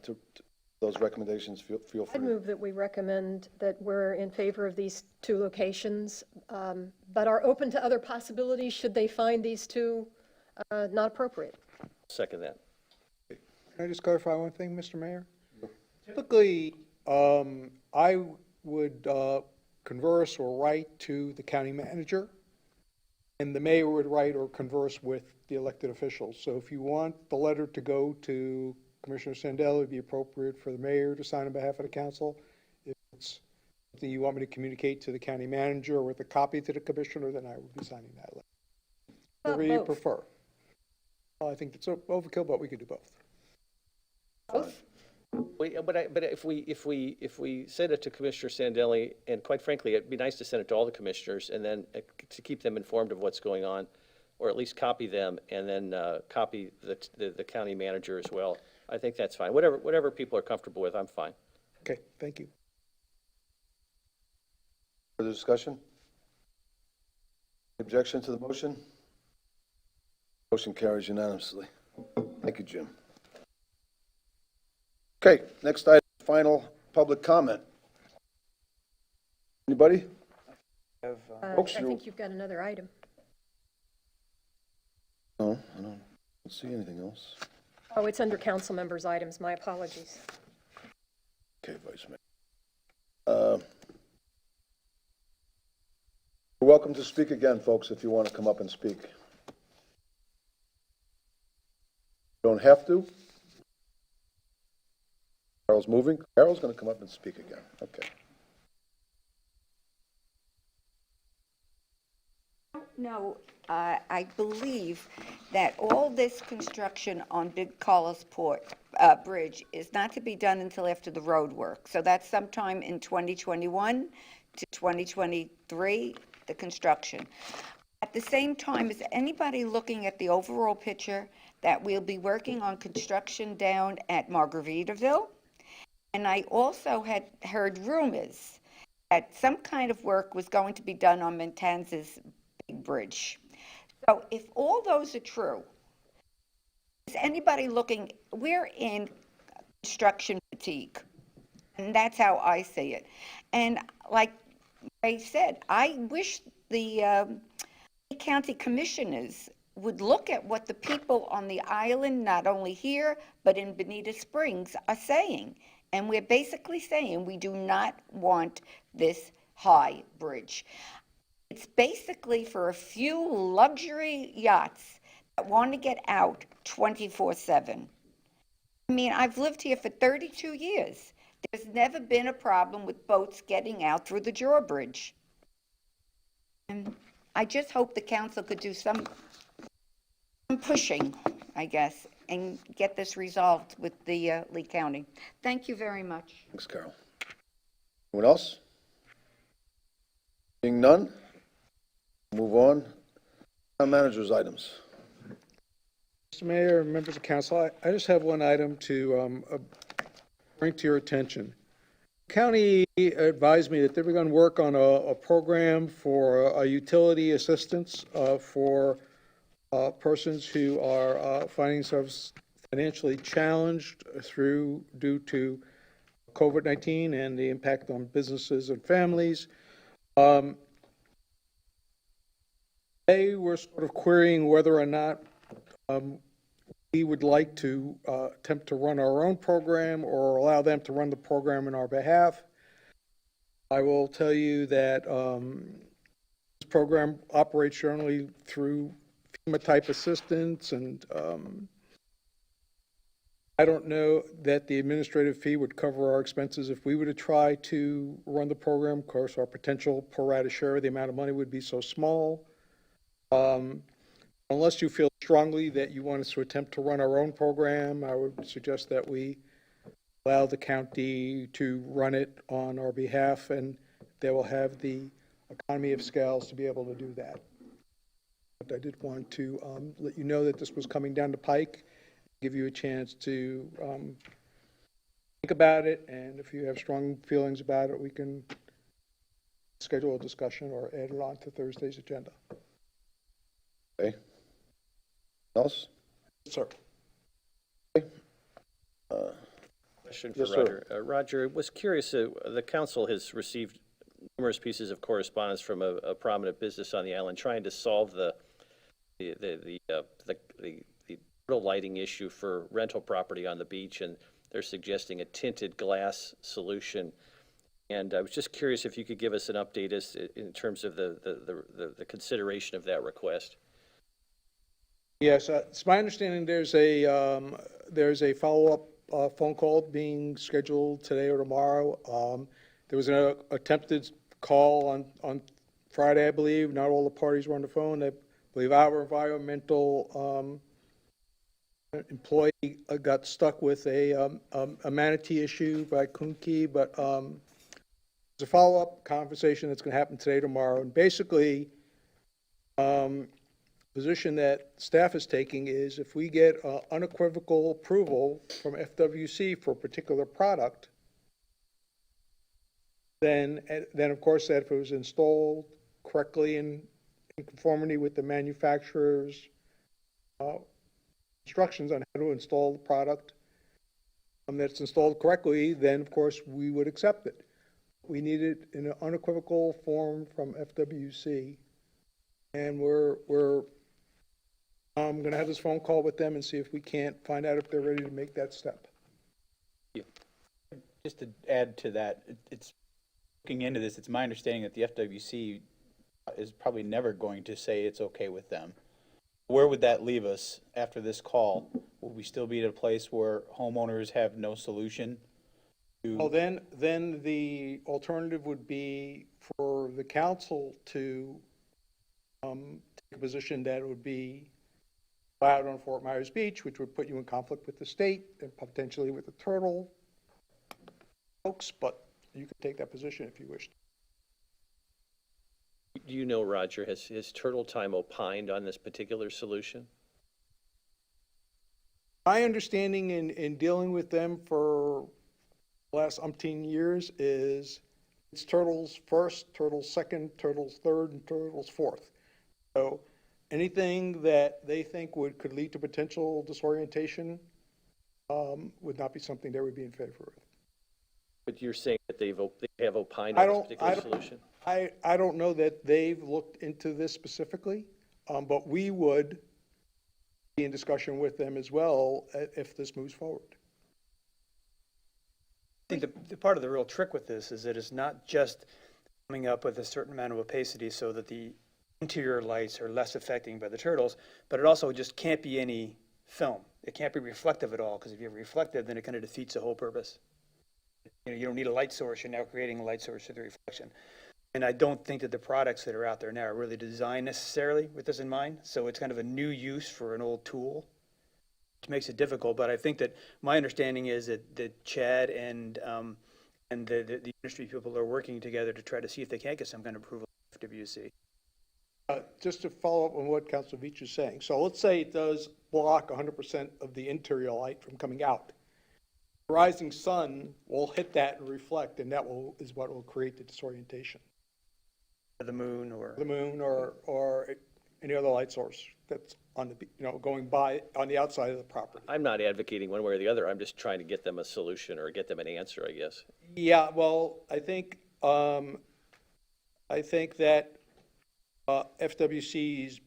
those recommendations, feel free. I'd move that we recommend that we're in favor of these 2 locations, but are open to other possibilities should they find these 2 not appropriate. Second that. Can I just clarify one thing, Mr. Mayor? Typically, I would converse or write to the county manager, and the mayor would write or converse with the elected officials. So if you want the letter to go to Commissioner Sandell, it would be appropriate for the mayor to sign on behalf of the council. If it's something you want me to communicate to the county manager with a copy to the commissioner, then I would be signing that letter. Whatever you Both. prefer. I think it's overkill, but we could do both. Both? But if we send it to Commissioner Sandelli, and quite frankly, it'd be nice to send it to all the commissioners, and then to keep them informed of what's going on, or at least copy them, and then copy the county manager as well. I think that's fine. Whatever people are comfortable with, I'm fine. Okay, thank you. Further discussion? Objection to the motion? Motion carries unanimously. Thank you, Jim. Okay, next item, final public comment. Anybody? I Folks, you- think you've got another item. No, I don't see anything else. Oh, it's under council members' items. My apologies. Okay, Vice Mayor. You're welcome to speak again, folks, if you want to come up and speak. You don't have to. Carol's moving. Carol's going to come up and speak again. Okay. No, I believe that all this construction on Big Carlos Bridge is not to be done until after the road work. So that's sometime in 2021 to 2023, the construction. At the same time, is anybody looking at the overall picture that we'll be working on construction down at Margaritaville? And I also had heard rumors that some kind of work was going to be done on Matanzas Big Bridge. So if all those are true, is anybody looking, we're in construction fatigue. And that's how I see it. And like Ray said, I wish the county commissioners would look at what the people on the island, not only here, but in Bonita Springs, are saying. And we're basically saying we do not want this high bridge. It's basically for a few luxury yachts that want to get out 24/7. I mean, I've lived here for 32 years. There's never been a problem with boats getting out through the drawbridge. And I just hope the council could do some pushing, I guess, and get this resolved with the Lee County. Thank you very much. Thanks, Carol. Anyone else? Seeing none? Move on. Town manager's items. Mr. Mayor, members of council, I just have one item to bring to your attention. County advised me that they were going to work on a program for a utility assistance for persons who are finding themselves financially challenged due to COVID-19 and the impact on businesses and families. They were sort of querying whether or not we would like to attempt to run our own program or allow them to run the program on our behalf. I will tell you that this program operates generally through FEMA-type assistance, and I don't know that the administrative fee would cover our expenses if we were to try to run the program. Of course, our potential pro rata share of the amount of money would be so small. Unless you feel strongly that you want us to attempt to run our own program, I would suggest that we allow the county to run it on our behalf, and they will have the economy of scales to be able to do that. But I did want to let you know that this was coming down the pike, give you a chance to think about it, and if you have strong feelings about it, we can schedule a discussion or add it on to Thursday's agenda. Okay. Else? Sir. Question for Yes, sir. Roger. Roger, was curious, the council has received numerous pieces of correspondence from a prominent business on the island trying to solve the lighting issue for rental property on the beach, and they're suggesting a tinted glass solution. And I was just curious if you could give us an update as in terms of the consideration of that request. Yes, it's my understanding there's a follow-up phone call being scheduled today or tomorrow. There was an attempted call on Friday, I believe. Not all the parties were on the phone. I believe our environmental an employee got stuck with a manatee issue by Kunke, but it's a follow-up conversation that's going to happen today, tomorrow, and basically, position that staff is taking is if we get unequivocal approval from FWC for a particular product, then of course, that if it was installed correctly in conformity with the manufacturer's instructions on how to install the product, that's installed correctly, then of course, we would accept it. We need it in an unequivocal form from FWC, and I'm going to have this phone call with them and see if we can't find out if they're ready to make that step. Just to add to that, it's looking into this, it's my understanding that the FWC is probably never going to say it's okay with them. Where would that leave us after this call? Will we still be at a place where homeowners have no solution to? Well, then the alternative would be for the council to take a position that would be allowed on Fort Myers Beach, which would put you in conflict with the state and potentially with the turtle folks, but you can take that position if you wish. Do you know, Roger, has Turtle Time opined on this particular solution? My understanding in dealing with them for the last umpteen years is it's turtles first, turtles second, turtles third, and turtles fourth. So anything that they think could lead to potential disorientation would not be something they would be in favor of. But you're saying that they have opined on this particular solution? I don't know that they've looked into this specifically, but we would be in discussion with them as well if this moves forward. I think the part of the real trick with this is that it's not just coming up with a certain amount of opacity so that the interior lights are less affecting by the turtles, but it also just can't be any film. It can't be reflective at all, because if you're reflective, then it kind of defeats the whole purpose. You don't need a light source, you're now creating a light source through the reflection. And I don't think that the products that are out there now are really designed necessarily with this in mind, so it's kind of a new use for an old tool, which makes it difficult. But I think that my understanding is that Chad and the industry people are working together to try to see if they can get some kind of approval from FWC. Just to follow up on what Councilor Veach is saying. So let's say it does block 100% of the interior light from coming out. The rising sun will hit that and reflect, and that is what will create the disorientation. The moon or The moon or any other light source that's on the, going by on the outside of the property. I'm not advocating one way or the other. I'm just trying to get them a solution or get them an answer, I guess. Yeah, well, I think that FWC is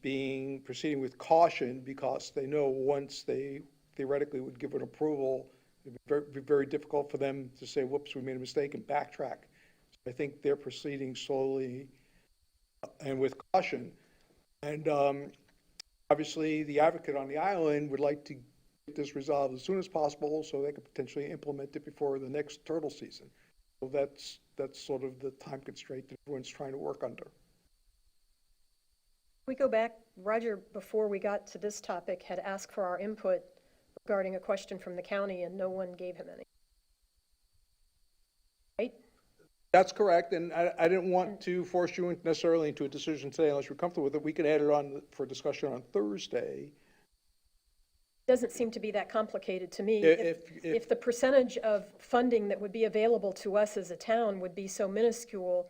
proceeding with caution because they know once they theoretically would give an approval, it would be very difficult for them to say, whoops, we made a mistake, and backtrack. So I think they're proceeding slowly and with caution. And obviously, the advocate on the island would like to get this resolved as soon as possible so they could potentially implement it before the next turtle season. So that's sort of the time constraint that everyone's trying to work under. We go back, Roger, before we got to this topic, had asked for our input regarding a question from the county, and no one gave him any. Right? That's correct, and I didn't want to force you necessarily into a decision today unless you're comfortable with it. We could add it on for discussion on Thursday. Doesn't seem to be that complicated to me. If the percentage of funding that would be available to us as a town would be so minuscule,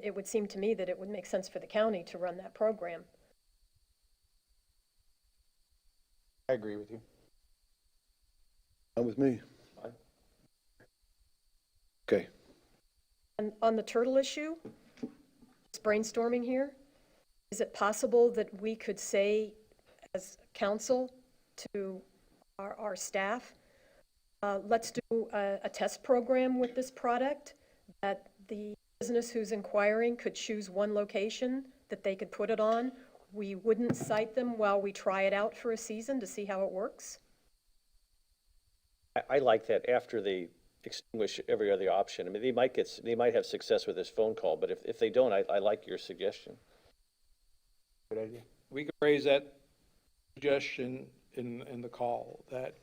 it would seem to me that it would make sense for the county to run that program. I agree with you. Fine with me. Okay. And on the turtle issue, it's brainstorming here. Is it possible that we could say as council to our staff, let's do a test program with this product, that the business who's inquiring could choose one location that they could put it on. We wouldn't cite them while we try it out for a season to see how it works. I like that after they extinguish every other option. I mean, they might have success with this phone call, but if they don't, I like your suggestion. Good idea. we could raise that suggestion in the call, that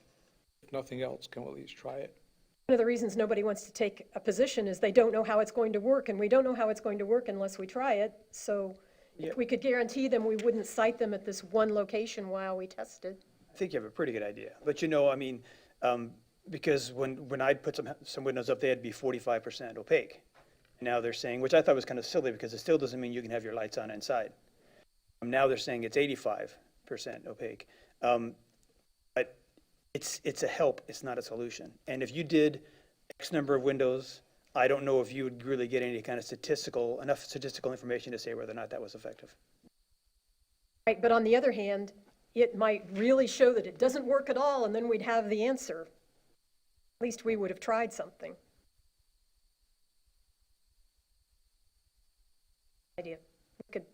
if nothing else, can we at least try it? One of the reasons nobody wants to take a position is they don't know how it's going to work, and we don't know how it's going to work unless we try it. So if we could guarantee them, we wouldn't cite them at this one location while we tested. I think you have a pretty good idea. But I mean, because when I put some windows up, they had to be 45% opaque. Now they're saying, which I thought was kind of silly because it still doesn't mean you can have your lights on inside. Now they're saying it's 85% opaque. But it's a help, it's not a solution. And if you did X number of windows, I don't know if you would really get any kind of enough statistical information to say whether or not that was effective. Right, but on the other hand, it might really show that it doesn't work at all, and then we'd have the answer. At least we would have tried something. Idea. We could,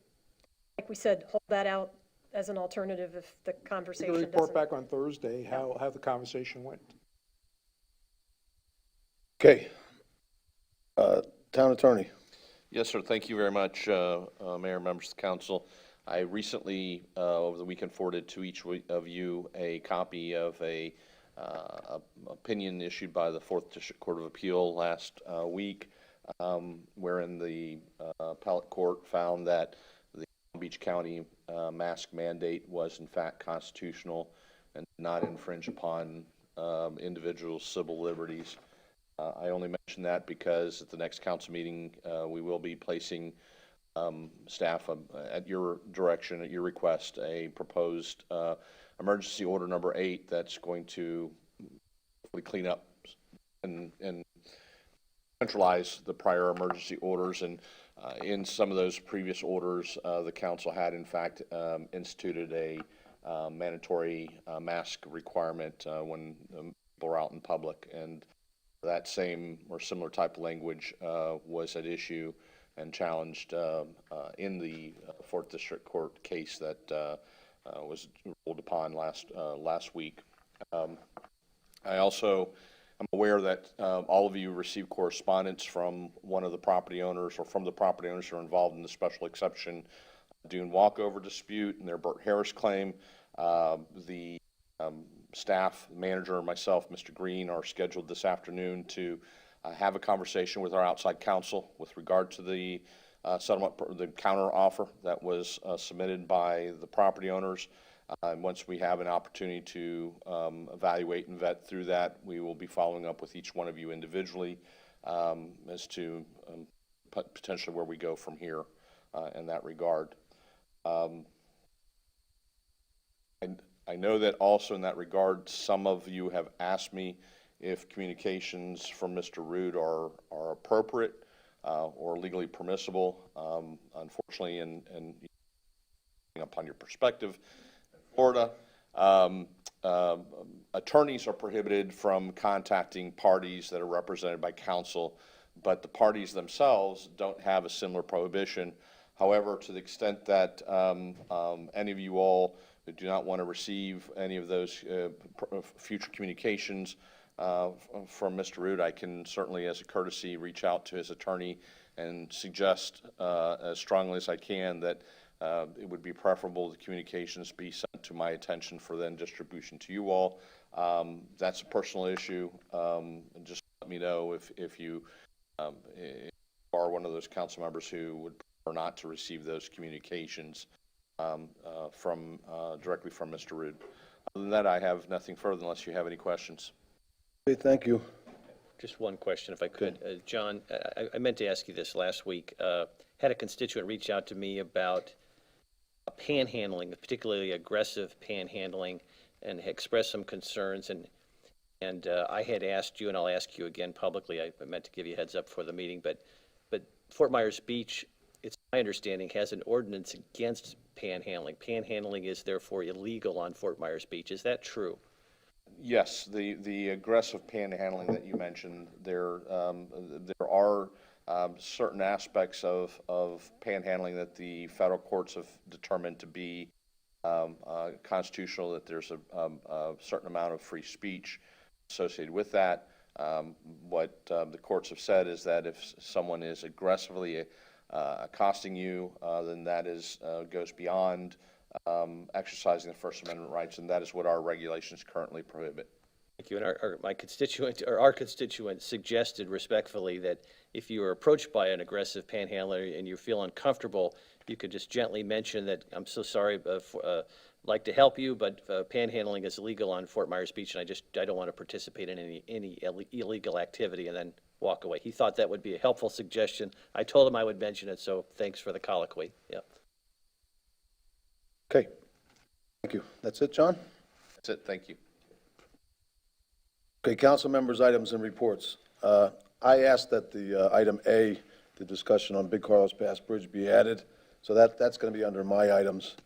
like we said, hold that out as an alternative if the We conversation can doesn't. report back on Thursday how the conversation went. Okay. Town attorney. Yes, sir. Thank you very much, Mayor, members of the council. I recently, over the weekend, forwarded to each of you a copy of a opinion issued by the 4th District Court of Appeal last week, wherein the appellate court found that the Palm Beach County mask mandate was in fact constitutional and did not infringe upon individuals' civil liberties. I only mention that because at the next council meeting, we will be placing staff at your direction, at your request, a proposed emergency order number 8 that's going to hopefully clean up and centralize the prior emergency orders. And in some of those previous orders, the council had in fact instituted a mandatory mask requirement when people are out in public, and that same or similar type of language was at issue and challenged in the 4th District Court case that was ruled upon last week. I also am aware that all of you received correspondence from one of the property owners or from the property owners who are involved in the special exception dune walkover dispute and their Burt Harris claim. The staff, manager, and myself, Mr. Green, are scheduled this afternoon to have a conversation with our outside counsel with regard to the settlement, the counter offer that was submitted by the property owners. And once we have an opportunity to evaluate and vet through that, we will be following up with each one of you individually as to potentially where we go from here in that regard. I know that also in that regard, some of you have asked me if communications from Mr. Rood are appropriate or legally permissible. Unfortunately, and upon your perspective, Florida, attorneys are prohibited from contacting parties that are represented by counsel, but the parties themselves don't have a similar prohibition. However, to the extent that any of you all who do not want to receive any of those future communications from Mr. Rood, I can certainly, as a courtesy, reach out to his attorney and suggest as strongly as I can that it would be preferable the communications be sent to my attention for then distribution to you all. That's a personal issue. Just let me know if you are one of those council members who would prefer not to receive those communications directly from Mr. Rood. Other than that, I have nothing further unless you have any questions. Okay, thank you. Just one question, if I could. John, I meant to ask you this last week. Had a constituent reach out to me about panhandling, particularly aggressive panhandling, and expressed some concerns. And I had asked you, and I'll ask you again publicly. I meant to give you a heads up for the meeting, but Fort Myers Beach, it's my understanding, has an ordinance against panhandling. Panhandling is therefore illegal on Fort Myers Beach. Is that true? Yes, the aggressive panhandling that you mentioned, there are certain aspects of panhandling that the federal courts have determined to be constitutional, that there's a certain amount of free speech associated with that. What the courts have said is that if someone is aggressively accosting you, then that goes beyond exercising the First Amendment rights, and that is what our regulations currently prohibit. Thank you. And my constituent, or our constituent suggested respectfully that if you are approached by an aggressive panhandler and you feel uncomfortable, you could just gently mention that, I'm so sorry, like to help you, but panhandling is illegal on Fort Myers Beach, and I don't want to participate in any illegal activity, and then walk away. He thought that would be a helpful suggestion. I told him I would mention it, so thanks for the colloquy. Yep. Okay. Thank you. That's it, John? That's it, thank you. Okay, council members' items and reports. I asked that the item A, the discussion on Big Carlos Pass Bridge, be added, so that's going to be under my items.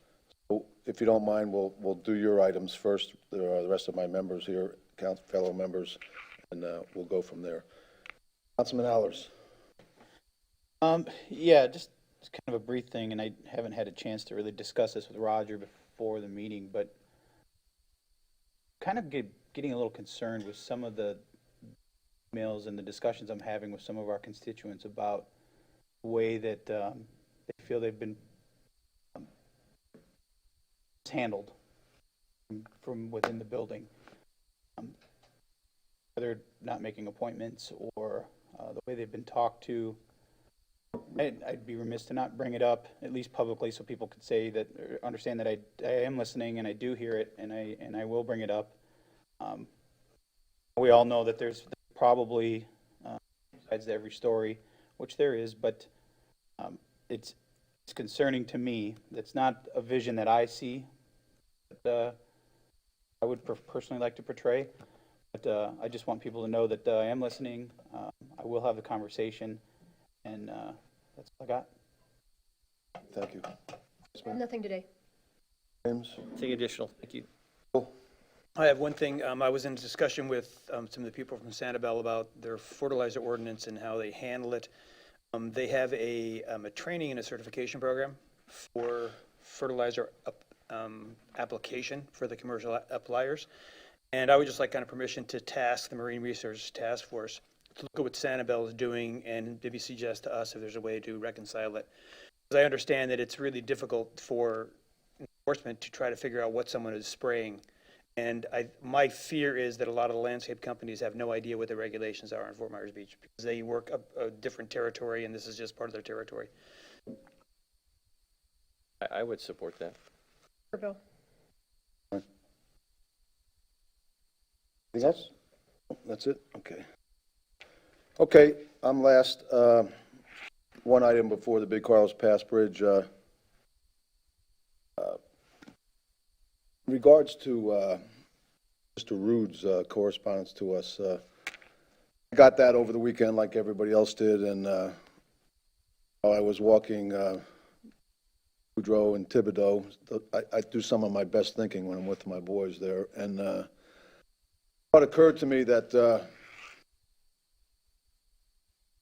So if you don't mind, we'll do your items first. There are the rest of my members here, fellow members, and we'll go from there. Councilman Allers. Yeah, just kind of a brief thing, and I haven't had a chance to really discuss this with Roger before the meeting, but kind of getting a little concerned with some of the emails and the discussions I'm having with some of our constituents about the way that they feel they've been handled from within the building. Whether not making appointments or the way they've been talked to. I'd be remiss to not bring it up, at least publicly, so people could say that, or understand that I am listening and I do hear it, and I will bring it up. We all know that there's probably sides to every story, which there is, but it's concerning to me. That's not a vision that I see, that I would personally like to portray. But I just want people to know that I am listening. I will have the conversation, and that's all I got. Thank you. Nothing today. James? Anything additional? Thank you. I have one thing. I was in discussion with some of the people from Sanibel about their fertilizer ordinance and how they handle it. They have a training and a certification program for fertilizer application for the commercial appliers. And I would just like kind of permission to task the Marine Research Task Force to look at what Sanibel is doing and maybe suggest to us if there's a way to reconcile it. Because I understand that it's really difficult for enforcement to try to figure out what someone is spraying. And my fear is that a lot of the landscape companies have no idea what the regulations are on Fort Myers Beach because they work a different territory and this is just part of their territory. I would support that. Bill. Anything else? That's it? Okay. Okay, I'm last. One item before the Big Carlos Pass Bridge. In regards to Mr. Rude's correspondence to us, I got that over the weekend like everybody else did, and while I was walking Boudreaux and Thibodeau, I do some of my best thinking when I'm with my boys there, and it occurred to me that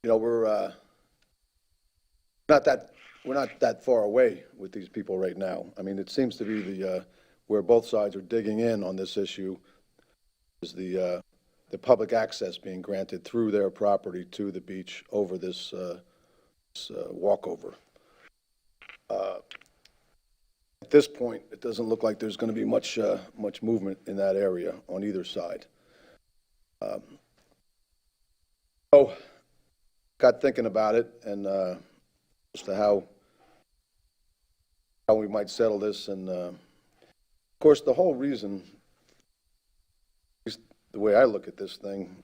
we're not that far away with these people right now. I mean, it seems to be where both sides are digging in on this issue is the public access being granted through their property to the beach over this walkover. At this point, it doesn't look like there's going to be much movement in that area on either side. So, got thinking about it and as to how we might settle this, and of course, the whole reason, at least the way I look at this thing,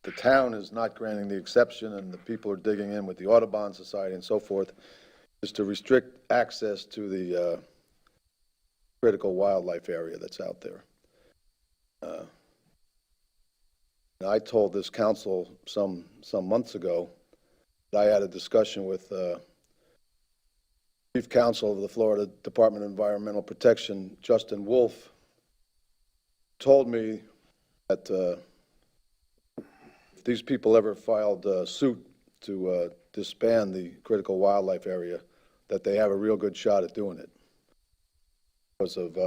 the town is not granting the exception, and the people are digging in with the Audubon Society and so forth, is to restrict access to the critical wildlife area that's out there. I told this council some months ago that I had a discussion with Chief Counsel of the Florida Department of Environmental Protection, Justin Wolf, told me that if these people ever filed suit to disband the critical wildlife area, that they have a real good shot at doing it because of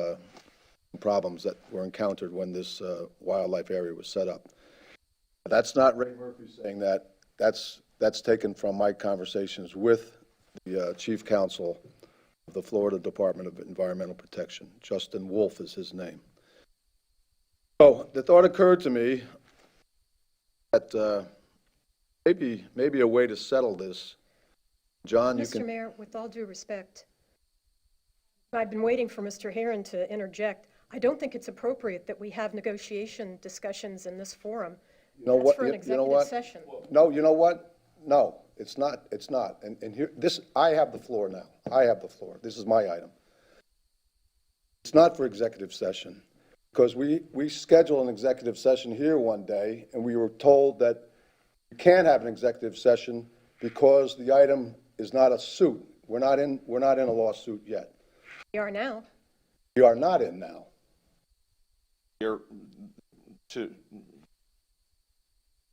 problems that were encountered when this wildlife area was set up. That's not Ray Murphy saying that. That's taken from my conversations with the Chief Counsel of the Florida Department of Environmental Protection. Justin Wolf is his name. So the thought occurred to me that maybe a way to settle this, John, you Mr. can... Mayor, with all due respect, I've been waiting for Mr. Heron to interject. I don't think it's appropriate that we have negotiation discussions in this forum. You know That's what? for an You know executive what? session. No, you know what? No, it's not, it's not. And here, this, I have the floor now. I have the floor. This is my item. It's not for executive session, because we scheduled an executive session here one day, and we were told that you can't have an executive session because the item is not a suit. We're not in a lawsuit yet. We are now. We are not in now.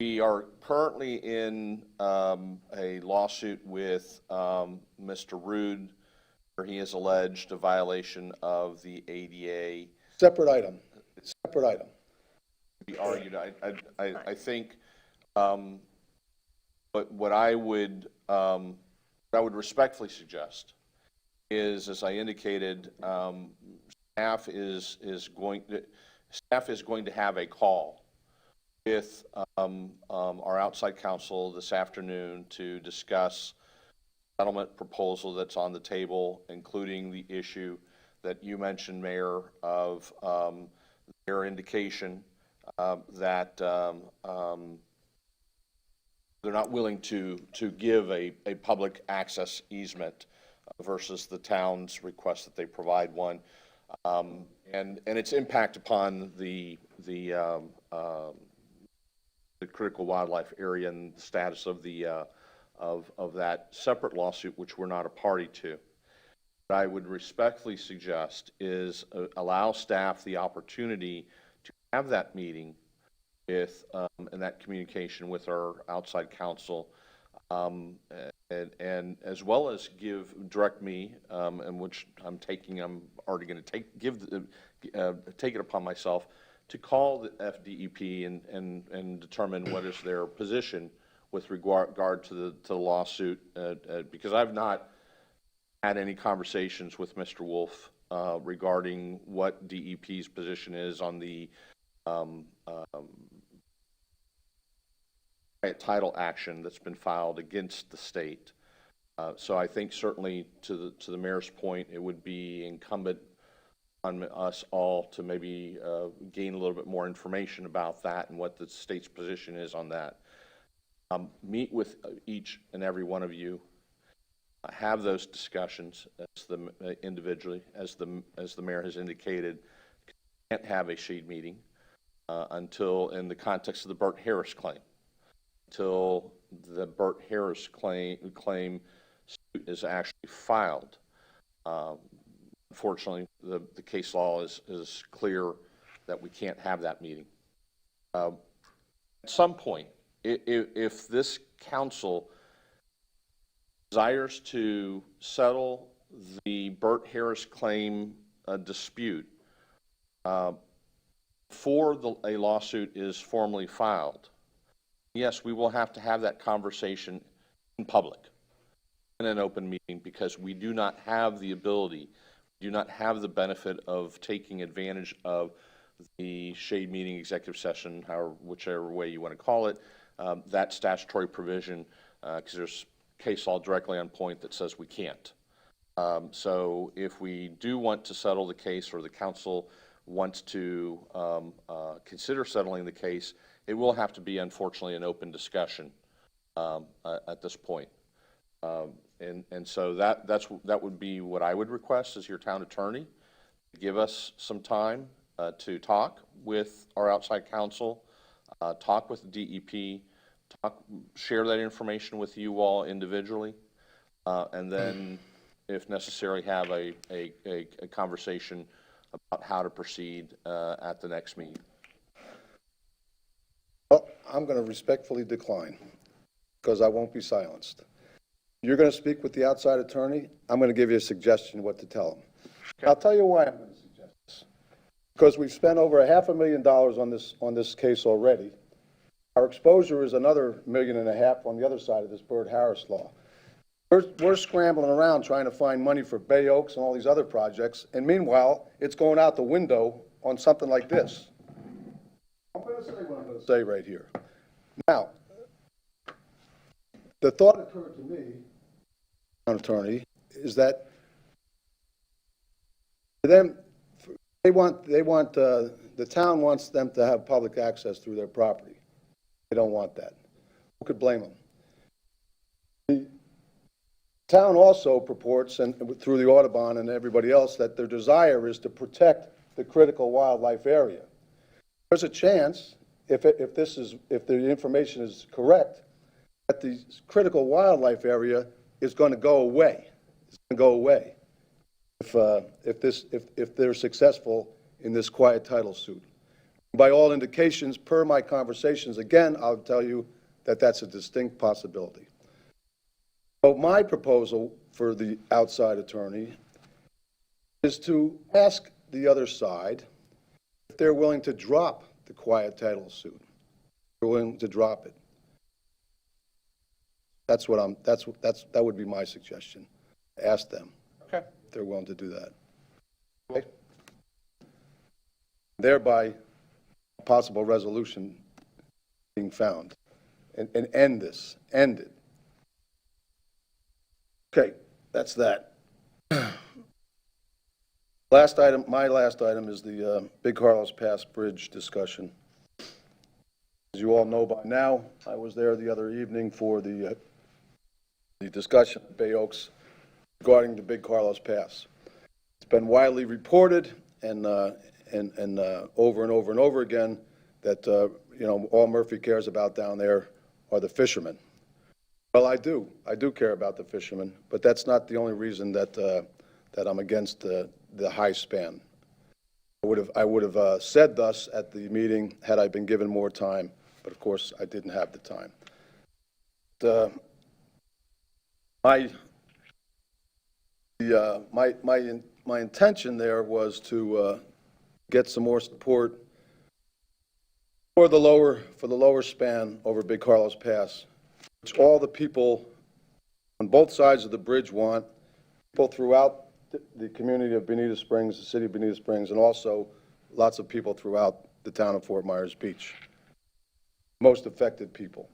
We are currently in a lawsuit with Mr. Rude, where he has alleged a violation of the ADA. Separate item. Separate item. Be argued. I think what I would respectfully suggest is, as I indicated, staff is going to have a call with our outside counsel this afternoon to discuss settlement proposal that's on the table, including the issue that you mentioned, Mayor, of their indication that they're not willing to give a public access easement versus the town's request that they provide one, and its impact upon the critical wildlife area and the status of the of that separate lawsuit, which we're not a party to. What I would respectfully suggest is allow staff the opportunity to have that meeting with and that communication with our outside counsel, and as well as direct me, and which I'm already going to take it upon myself to call the FDEP and determine what is their position with regard to the lawsuit, because I've not had any conversations with Mr. Wolf regarding what DEP's position is on the title action that's been filed against the state. So I think certainly to the mayor's point, it would be incumbent on us all to maybe gain a little bit more information about that and what the state's position is on that. Meet with each and every one of you, have those discussions individually, as the mayor has indicated. Can't have a shade meeting until, in the context of the Burt Harris claim, until the Burt Harris claim suit is actually filed. Unfortunately, the case law is clear that we can't have that meeting. At some point, if this council desires to settle the Burt Harris claim dispute before a lawsuit is formally filed, yes, we will have to have that conversation in public, in an open meeting, because we do not have the ability, do not have the benefit of taking advantage of the shade meeting, executive session, whichever way you want to call it, that statutory provision, because there's case law directly on point that says we can't. So if we do want to settle the case, or the council wants to consider settling the case, it will have to be, unfortunately, an open discussion at this point. And so that would be what I would request as your town attorney. Give us some time to talk with our outside counsel, talk with the DEP, share that information with you all individually, and then, if necessary, have a conversation about how to proceed at the next meeting. Well, I'm going to respectfully decline, because I won't be silenced. You're going to speak with the outside attorney. I'm going to give you a suggestion of what to tell him. Okay. I'll tell you why I'm going to suggest this. Because we've spent over $500,000 on this case already. Our exposure is another $1.5 million on the other side of this Burt Harris law. We're scrambling around trying to find money for Bay Oaks and all these other projects, and meanwhile, it's going out the window on something like this. I'm going to say what I'm going to say right here. Now, the thought occurred to me, town attorney, is that for them, the town wants them to have public access through their property. They don't want that. Who could blame them? The town also purports, and through the Audubon and everybody else, that their desire is to protect the critical wildlife area. There's a chance, if the information is correct, that the critical wildlife area is going to go away. It's going to go away if they're successful in this quiet title suit. By all indications, per my conversations, again, I'll tell you that that's a distinct possibility. So my proposal for the outside attorney is to ask the other side if they're willing to drop the quiet title suit. They're willing to drop it. That would be my suggestion. Ask them. Okay. If they're willing to do that. Okay? Thereby, a possible resolution being found. And end this. End it. Okay, that's that. Last item, my last item is the Big Carlos Pass Bridge discussion. As you all know by now, I was there the other evening for the discussion at Bay Oaks regarding the Big Carlos Pass. It's been widely reported and over and over and over again that all Murphy cares about down there are the fishermen. Well, I do care about the fishermen, but that's not the only reason that I'm against the high span. I would have said thus at the meeting had I been given more time, but of course I didn't have the time. My intention there was to get some more support for the lower span over Big Carlos Pass, which all the people on both sides of the bridge want, people throughout the community of Bonita Springs, the city of Bonita Springs, and also lots of people throughout the town of Fort Myers Beach. Most affected people.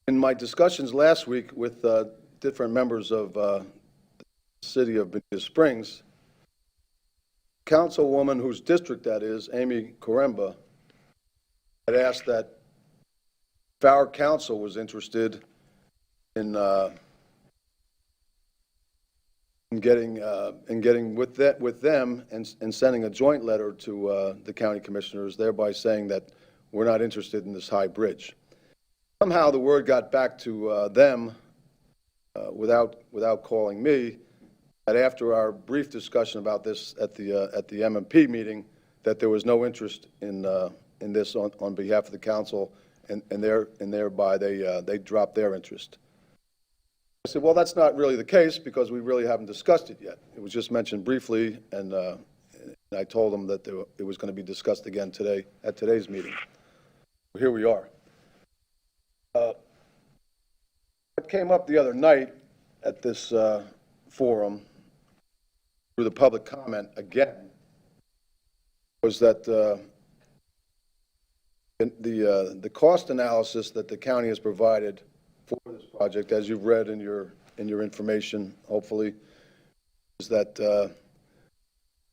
In my discussions last week with different members of the city of Bonita Springs, councilwoman whose district that is, Amy Koremba, had asked that if our council was interested in getting with them and sending a joint letter to the county commissioners, thereby saying that we're not interested in this high bridge. Somehow the word got back to them without calling me, that after our brief discussion about this at the MMP meeting, that there was no interest in this on behalf of the council, and thereby they dropped their interest. I said, well, that's not really the case because we really haven't discussed it yet. It was just mentioned briefly, and I told them that it was going to be discussed again today at today's meeting. Well, here we are. What came up the other night at this forum through the public comment again was that the cost analysis that the county has provided for this project, as you've read in your information, hopefully, is that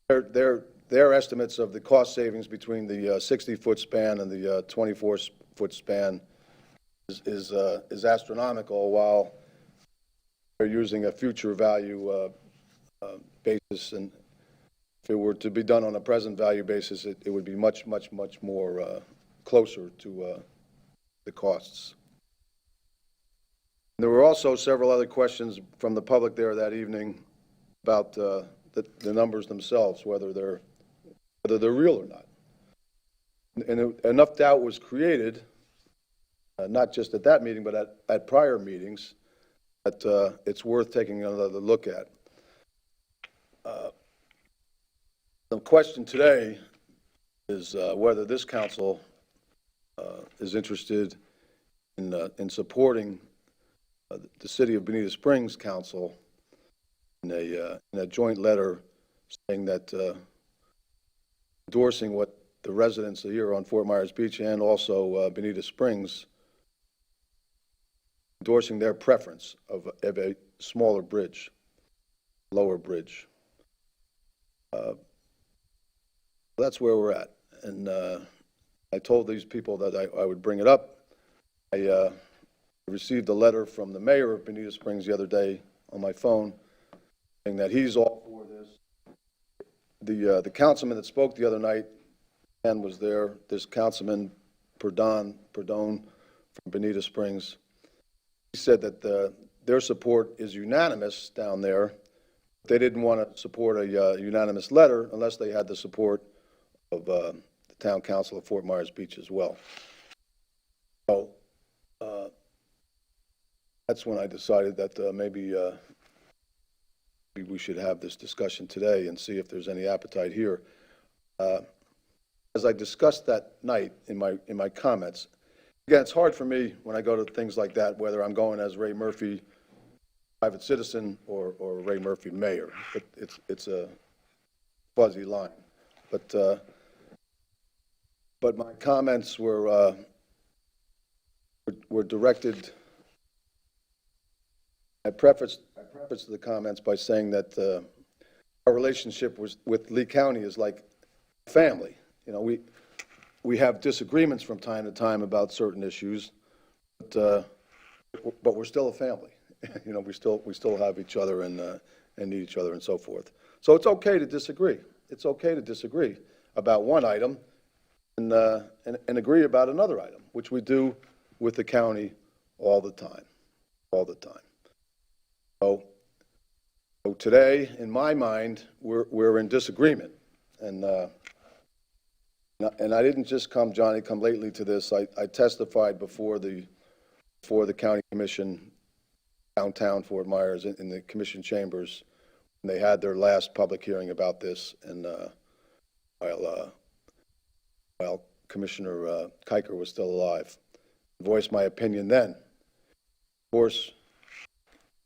their estimates of the cost savings between the 60-foot span and the 24-foot span is astronomical, while they're using a future value basis, and if it were to be done on a present value basis, it would be much more closer to the costs. There were also several other questions from the public there that evening about the numbers themselves, whether they're real or not. And enough doubt was created, not just at that meeting, but at prior meetings, that it's worth taking another look at. The question today is whether this council is interested in supporting the City of Bonita Springs Council in a joint letter saying that endorsing what the residents here on Fort Myers Beach and also Bonita Springs, endorsing their preference of a smaller bridge, lower bridge. That's where we're at. And I told these people that I would bring it up. I received a letter from the mayor of Bonita Springs the other day on my phone saying that he's all for this. The councilman that spoke the other night, and was there, this Councilman Perdon from Bonita Springs, he said that their support is unanimous down there. They didn't want to support a unanimous letter unless they had the support of the Town Council of Fort Myers Beach as well. So that's when I decided that maybe we should have this discussion today and see if there's any appetite here. As I discussed that night in my comments, again, it's hard for me when I go to things like that, whether I'm going as Ray Murphy, private citizen, or Ray Murphy, mayor. It's a fuzzy line. But my comments were directed. I prefaced the comments by saying that our relationship with Lee County is like family. You know, we have disagreements from time to time about certain issues, but we're still a family. You know, we still have each other and need each other and so forth. So it's okay to disagree. It's okay to disagree about one item and agree about another item, which we do with the county all the time. So today, in my mind, we're in disagreement, and I didn't just come lately to this. I testified before the county commission downtown Fort Myers in the commission chambers, and they had their last public hearing about this. And while Commissioner Kiker was still alive, I voiced my opinion then. Of course,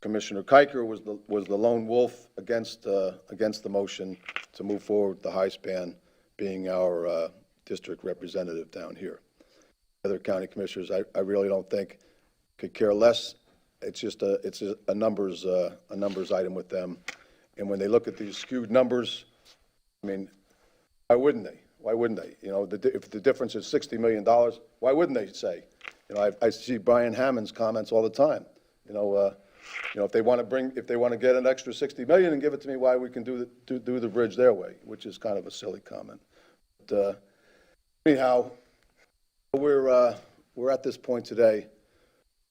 Commissioner Kiker was the lone wolf against the motion to move forward the high span, being our district representative down here. Other county commissioners, I really don't think could care less. It's just a numbers item with them. And when they look at these skewed numbers, I mean, why wouldn't they? You know, if the difference is $60 million, why wouldn't they say? You know, I see Brian Hammond's comments all the time. You know, if they want to get an extra $60 million and give it to me, why we can do the bridge their way, which is kind of a silly comment. But anyhow, we're at this point today.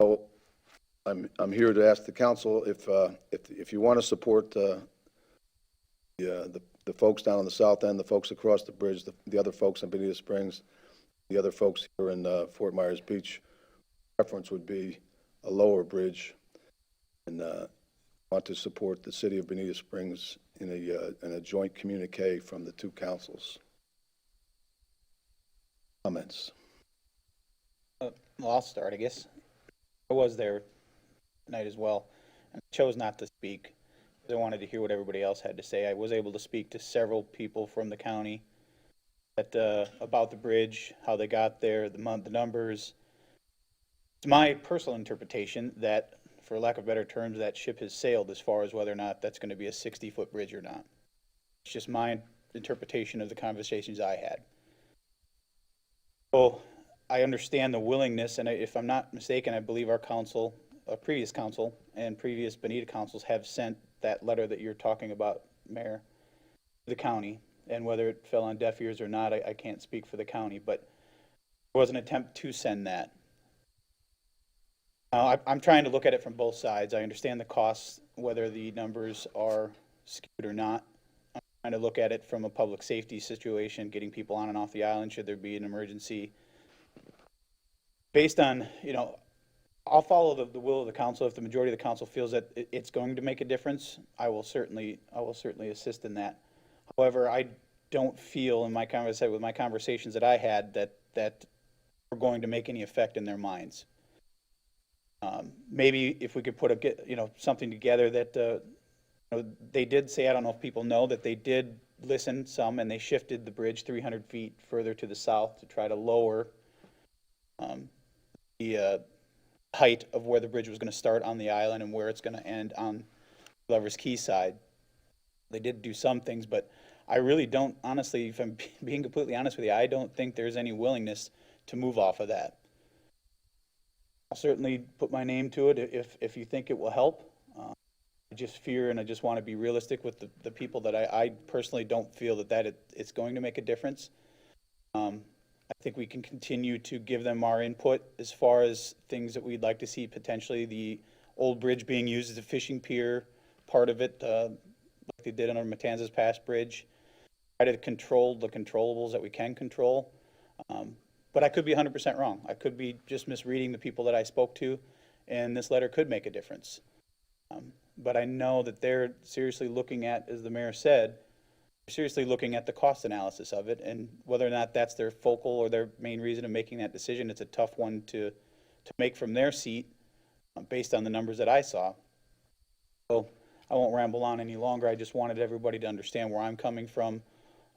So I'm here to ask the council if you want to support the folks down on the south end, the folks across the bridge, the other folks in Bonita Springs, the other folks here in Fort Myers Beach. Preference would be a lower bridge, and want to support the city of Bonita Springs in a joint communique from the two councils. Comments? Well, I'll start, I guess. I was there tonight as well, and chose not to speak because I wanted to hear what everybody else had to say. I was able to speak to several people from the county about the bridge, how they got there, the numbers. It's my personal interpretation that, for lack of better terms, that ship has sailed as far as whether or not that's going to be a 60-foot bridge or not. It's just my interpretation of the conversations I had. So I understand the willingness, and if I'm not mistaken, I believe our council, previous council, and previous Bonita councils have sent that letter that you're talking about, Mayor, to the county. And whether it fell on deaf ears or not, I can't speak for the county, but there was an attempt to send that. I'm trying to look at it from both sides. I understand the costs, whether the numbers are skewed or not. I'm trying to look at it from a public safety situation, getting people on and off the island should there be an emergency. Based on, I'll follow the will of the council. If the majority of the council feels that it's going to make a difference, I will certainly assist in that. However, I don't feel with my conversations that I had that we're going to make any effect in their minds. Maybe if we could put something together that, they did say, I don't know if people know, that they did listen some, and they shifted the bridge 300 feet further to the south to try to lower the height of where the bridge was going to start on the island and where it's going to end on Lover's Key side. They did do some things, but I really don't, honestly, if I'm being completely honest with you, I don't think there's any willingness to move off of that. I'll certainly put my name to it if you think it will help. I just fear, and I just want to be realistic with the people, that I personally don't feel that it's going to make a difference. I think we can continue to give them our input as far as things that we'd like to see, potentially the old bridge being used as a fishing pier, part of it, like they did on our Matanzas Pass Bridge. Try to control the controllables that we can control. But I could be 100% wrong. I could be just misreading the people that I spoke to, and this letter could make a difference. But I know that they're seriously looking at, as the mayor said, seriously looking at the cost analysis of it, and whether or not that's their focal or their main reason of making that decision. It's a tough one to make from their seat, based on the numbers that I saw. So I won't ramble on any longer. I just wanted everybody to understand where I'm coming from,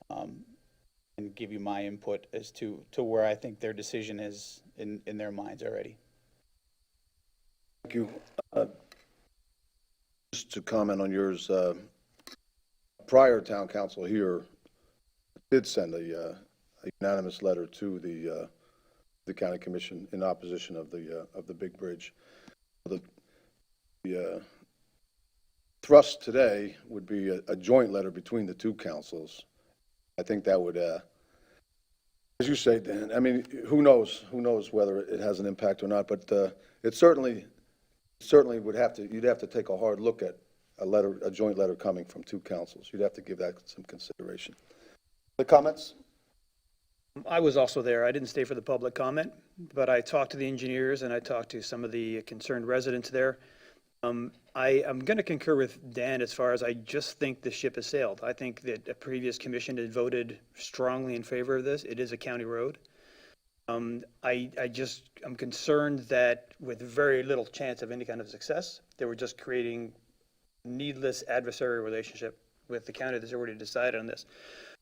and give you my input as to where I think their decision is in their minds already. Thank you. Just to comment on yours, prior town council here did send a unanimous letter to the county commission in opposition of the big bridge. The thrust today would be a joint letter between the two councils. I think that would, as you say, Dan, I mean, who knows whether it has an impact or not, but it certainly would have to, you'd have to take a hard look at a joint letter coming from two councils. You'd have to give that some consideration. The comments? I was also there. I didn't stay for the public comment, but I talked to the engineers and I talked to some of the concerned residents there. I'm going to concur with Dan as far as I just think the ship has sailed. I think that a previous commission had voted strongly in favor of this. It is a county road. I'm concerned that with very little chance of any kind of success, they were just creating needless adversarial relationship with the county that's already decided on this.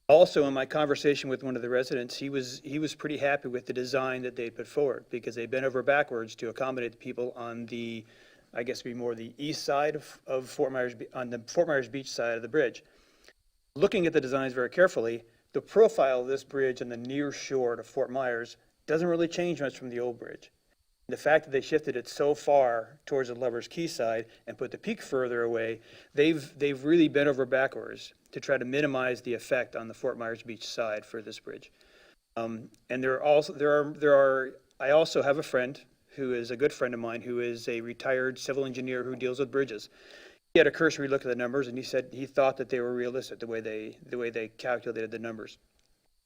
Also, in my conversation with one of the residents, he was pretty happy with the design that they put forward, because they bent over backwards to accommodate the people on the, I guess, be more the east side of Fort Myers, on the Fort Myers Beach side of the bridge. Looking at the designs very carefully, the profile of this bridge on the near shore to Fort Myers doesn't really change much from the old bridge. The fact that they shifted it so far towards the Lover's Key side and put the peak further away, they've really bent over backwards to try to minimize the effect on the Fort Myers Beach side for this bridge. And I also have a friend who is a good friend of mine, who is a retired civil engineer who deals with bridges. He had a cursory look at the numbers, and he said he thought that they were realistic the way they calculated the numbers,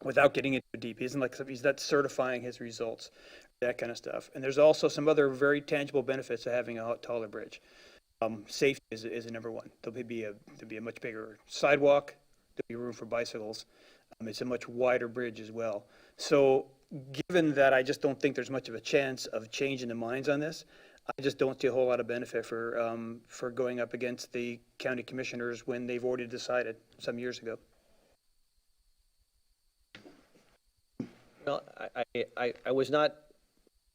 without getting into deep. He's not certifying his results, that kind of stuff. And there's also some other very tangible benefits of having a taller bridge. Safety is a number one. There'll be a much bigger sidewalk. There'll be room for bicycles. It's a much wider bridge as well. So given that I just don't think there's much of a chance of changing the minds on this, I just don't see a whole lot of benefit for going up against the county commissioners when they've already decided some years ago. Well, I was not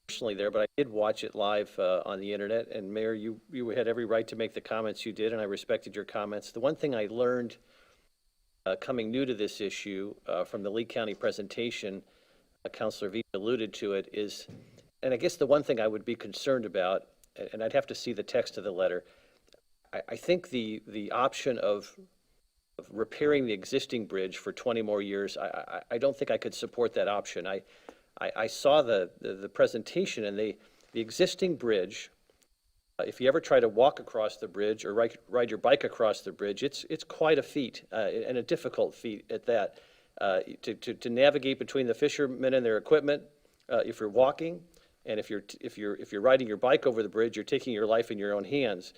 personally there, but I did watch it live on the internet. And Mayor, you had every right to make the comments you did, and I respected your comments. The one thing I learned coming new to this issue from the Lee County presentation, Councilor Veach alluded to it, is, and I guess the one thing I would be concerned about, and I'd have to see the text of the letter, I think the option of repairing the existing bridge for 20 more years, I don't think I could support that option. I saw the presentation, and the existing bridge, if you ever try to walk across the bridge or ride your bike across the bridge, it's quite a feat, and a difficult feat at that, to navigate between the fishermen and their equipment. If you're walking, and if you're riding your bike over the bridge, you're taking your life in your own hands,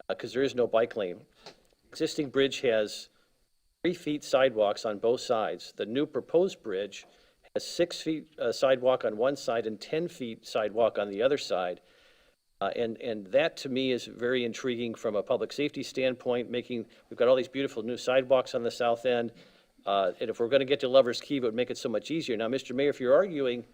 because there is no bike lane. Existing bridge has 3 feet sidewalks on both sides. The new proposed bridge has 6 feet sidewalk on one side and 10 feet sidewalk on the other side. And that, to me, is very intriguing from a public safety standpoint, we've got all these beautiful new sidewalks on the south end. And if we're going to get to Lover's Cave, it would make it so much easier. Now, Mr. Mayor, if you're arguing,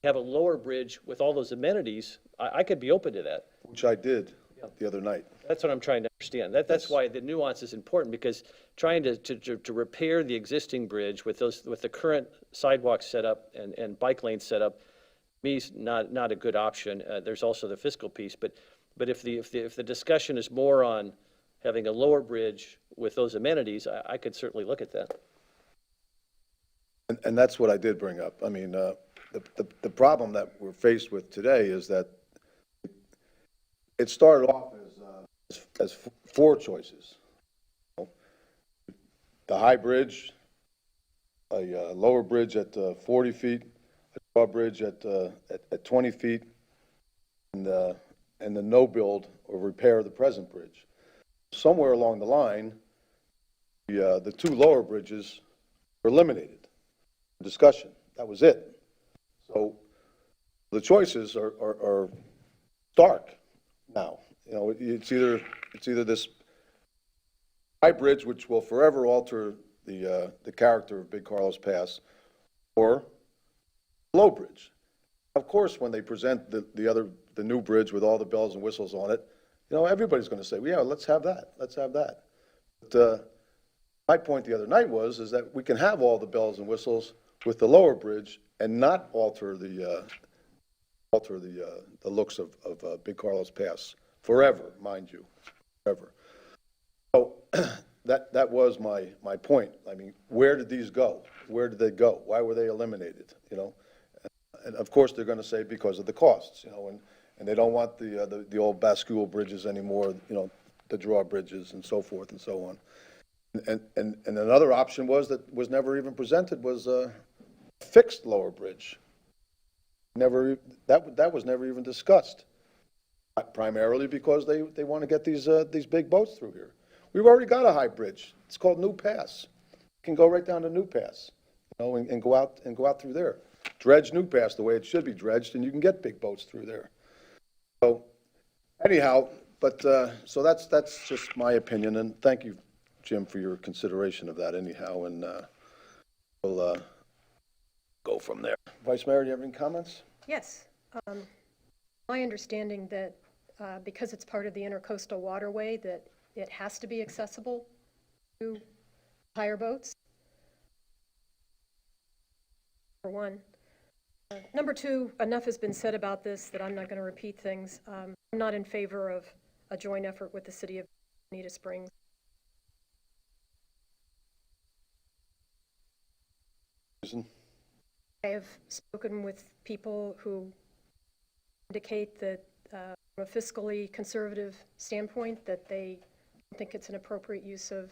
have a lower bridge with all those amenities, I could be open to that. Which I did the other night. That's what I'm trying to understand. That's why the nuance is important, because trying to repair the existing bridge with the current sidewalks set up and bike lanes set up, to me, is not a good option. There's also the fiscal piece, but if the discussion is more on having a lower bridge with those amenities, I could certainly look at that. And that's what I did bring up. I mean, the problem that we're faced with today is that it started off as four choices. The high bridge, a lower bridge at 40 feet, a drawbridge at 20 feet, and the no build or repair of the present bridge. Somewhere along the line, the two lower bridges were eliminated. Discussion. That was it. So the choices are stark now. You know, it's either this high bridge, which will forever alter the character of Big Carlos Pass, or low bridge. Of course, when they present the new bridge with all the bells and whistles on it, you know, everybody's going to say, well, yeah, let's have that. Let's have that. But my point the other night is that we can have all the bells and whistles with the lower bridge and not alter the looks of Big Carlos Pass forever, mind you, forever. So that was my point. I mean, where did these go? Where did they go? Why were they eliminated? You know, and of course they're going to say because of the costs. You know, and they don't want the old bascule bridges anymore. You know, the drawbridges and so forth and so on. And another option that was never even presented was a fixed lower bridge. That was never even discussed. Primarily because they want to get these big boats through here. We've already got a high bridge. It's called New Pass. You can go right down to New Pass, you know, and go out through there. Dredge New Pass the way it should be dredged, and you can get big boats through there. So anyhow, so that's just my opinion, and thank you, Jim, for your consideration of that anyhow, and we'll go from there. Vice Mayor, do you have any comments? Yes. My understanding that because it's part of the intercoastal waterway, that it has to be accessible to higher boats, for one. Number two, enough has been said about this that I'm not going to repeat things. I'm not in favor of a joint effort with the city of Bonita Springs. Susan? I have spoken with people who indicate that from a fiscally conservative standpoint that they think it's an appropriate use of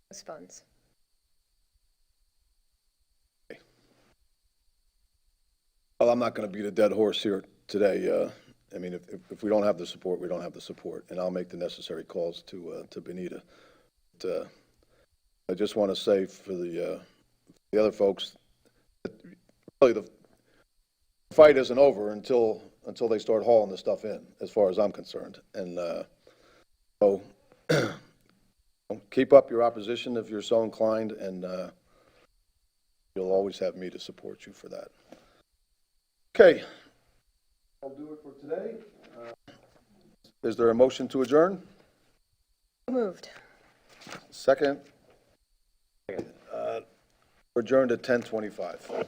those funds. Well, I'm not going to beat a dead horse here today. I mean, if we don't have the support, we don't have the support, and I'll make the necessary calls to Bonita. But, I just want to say for the other folks, that really the fight isn't over until they start hauling the stuff in, as far as I'm concerned. And so keep up your opposition if you're so inclined, and you'll always have me to support you for that. Okay, I'll do it for today. Is there a motion to adjourn? Moved. Second? We're adjourned at 10:25.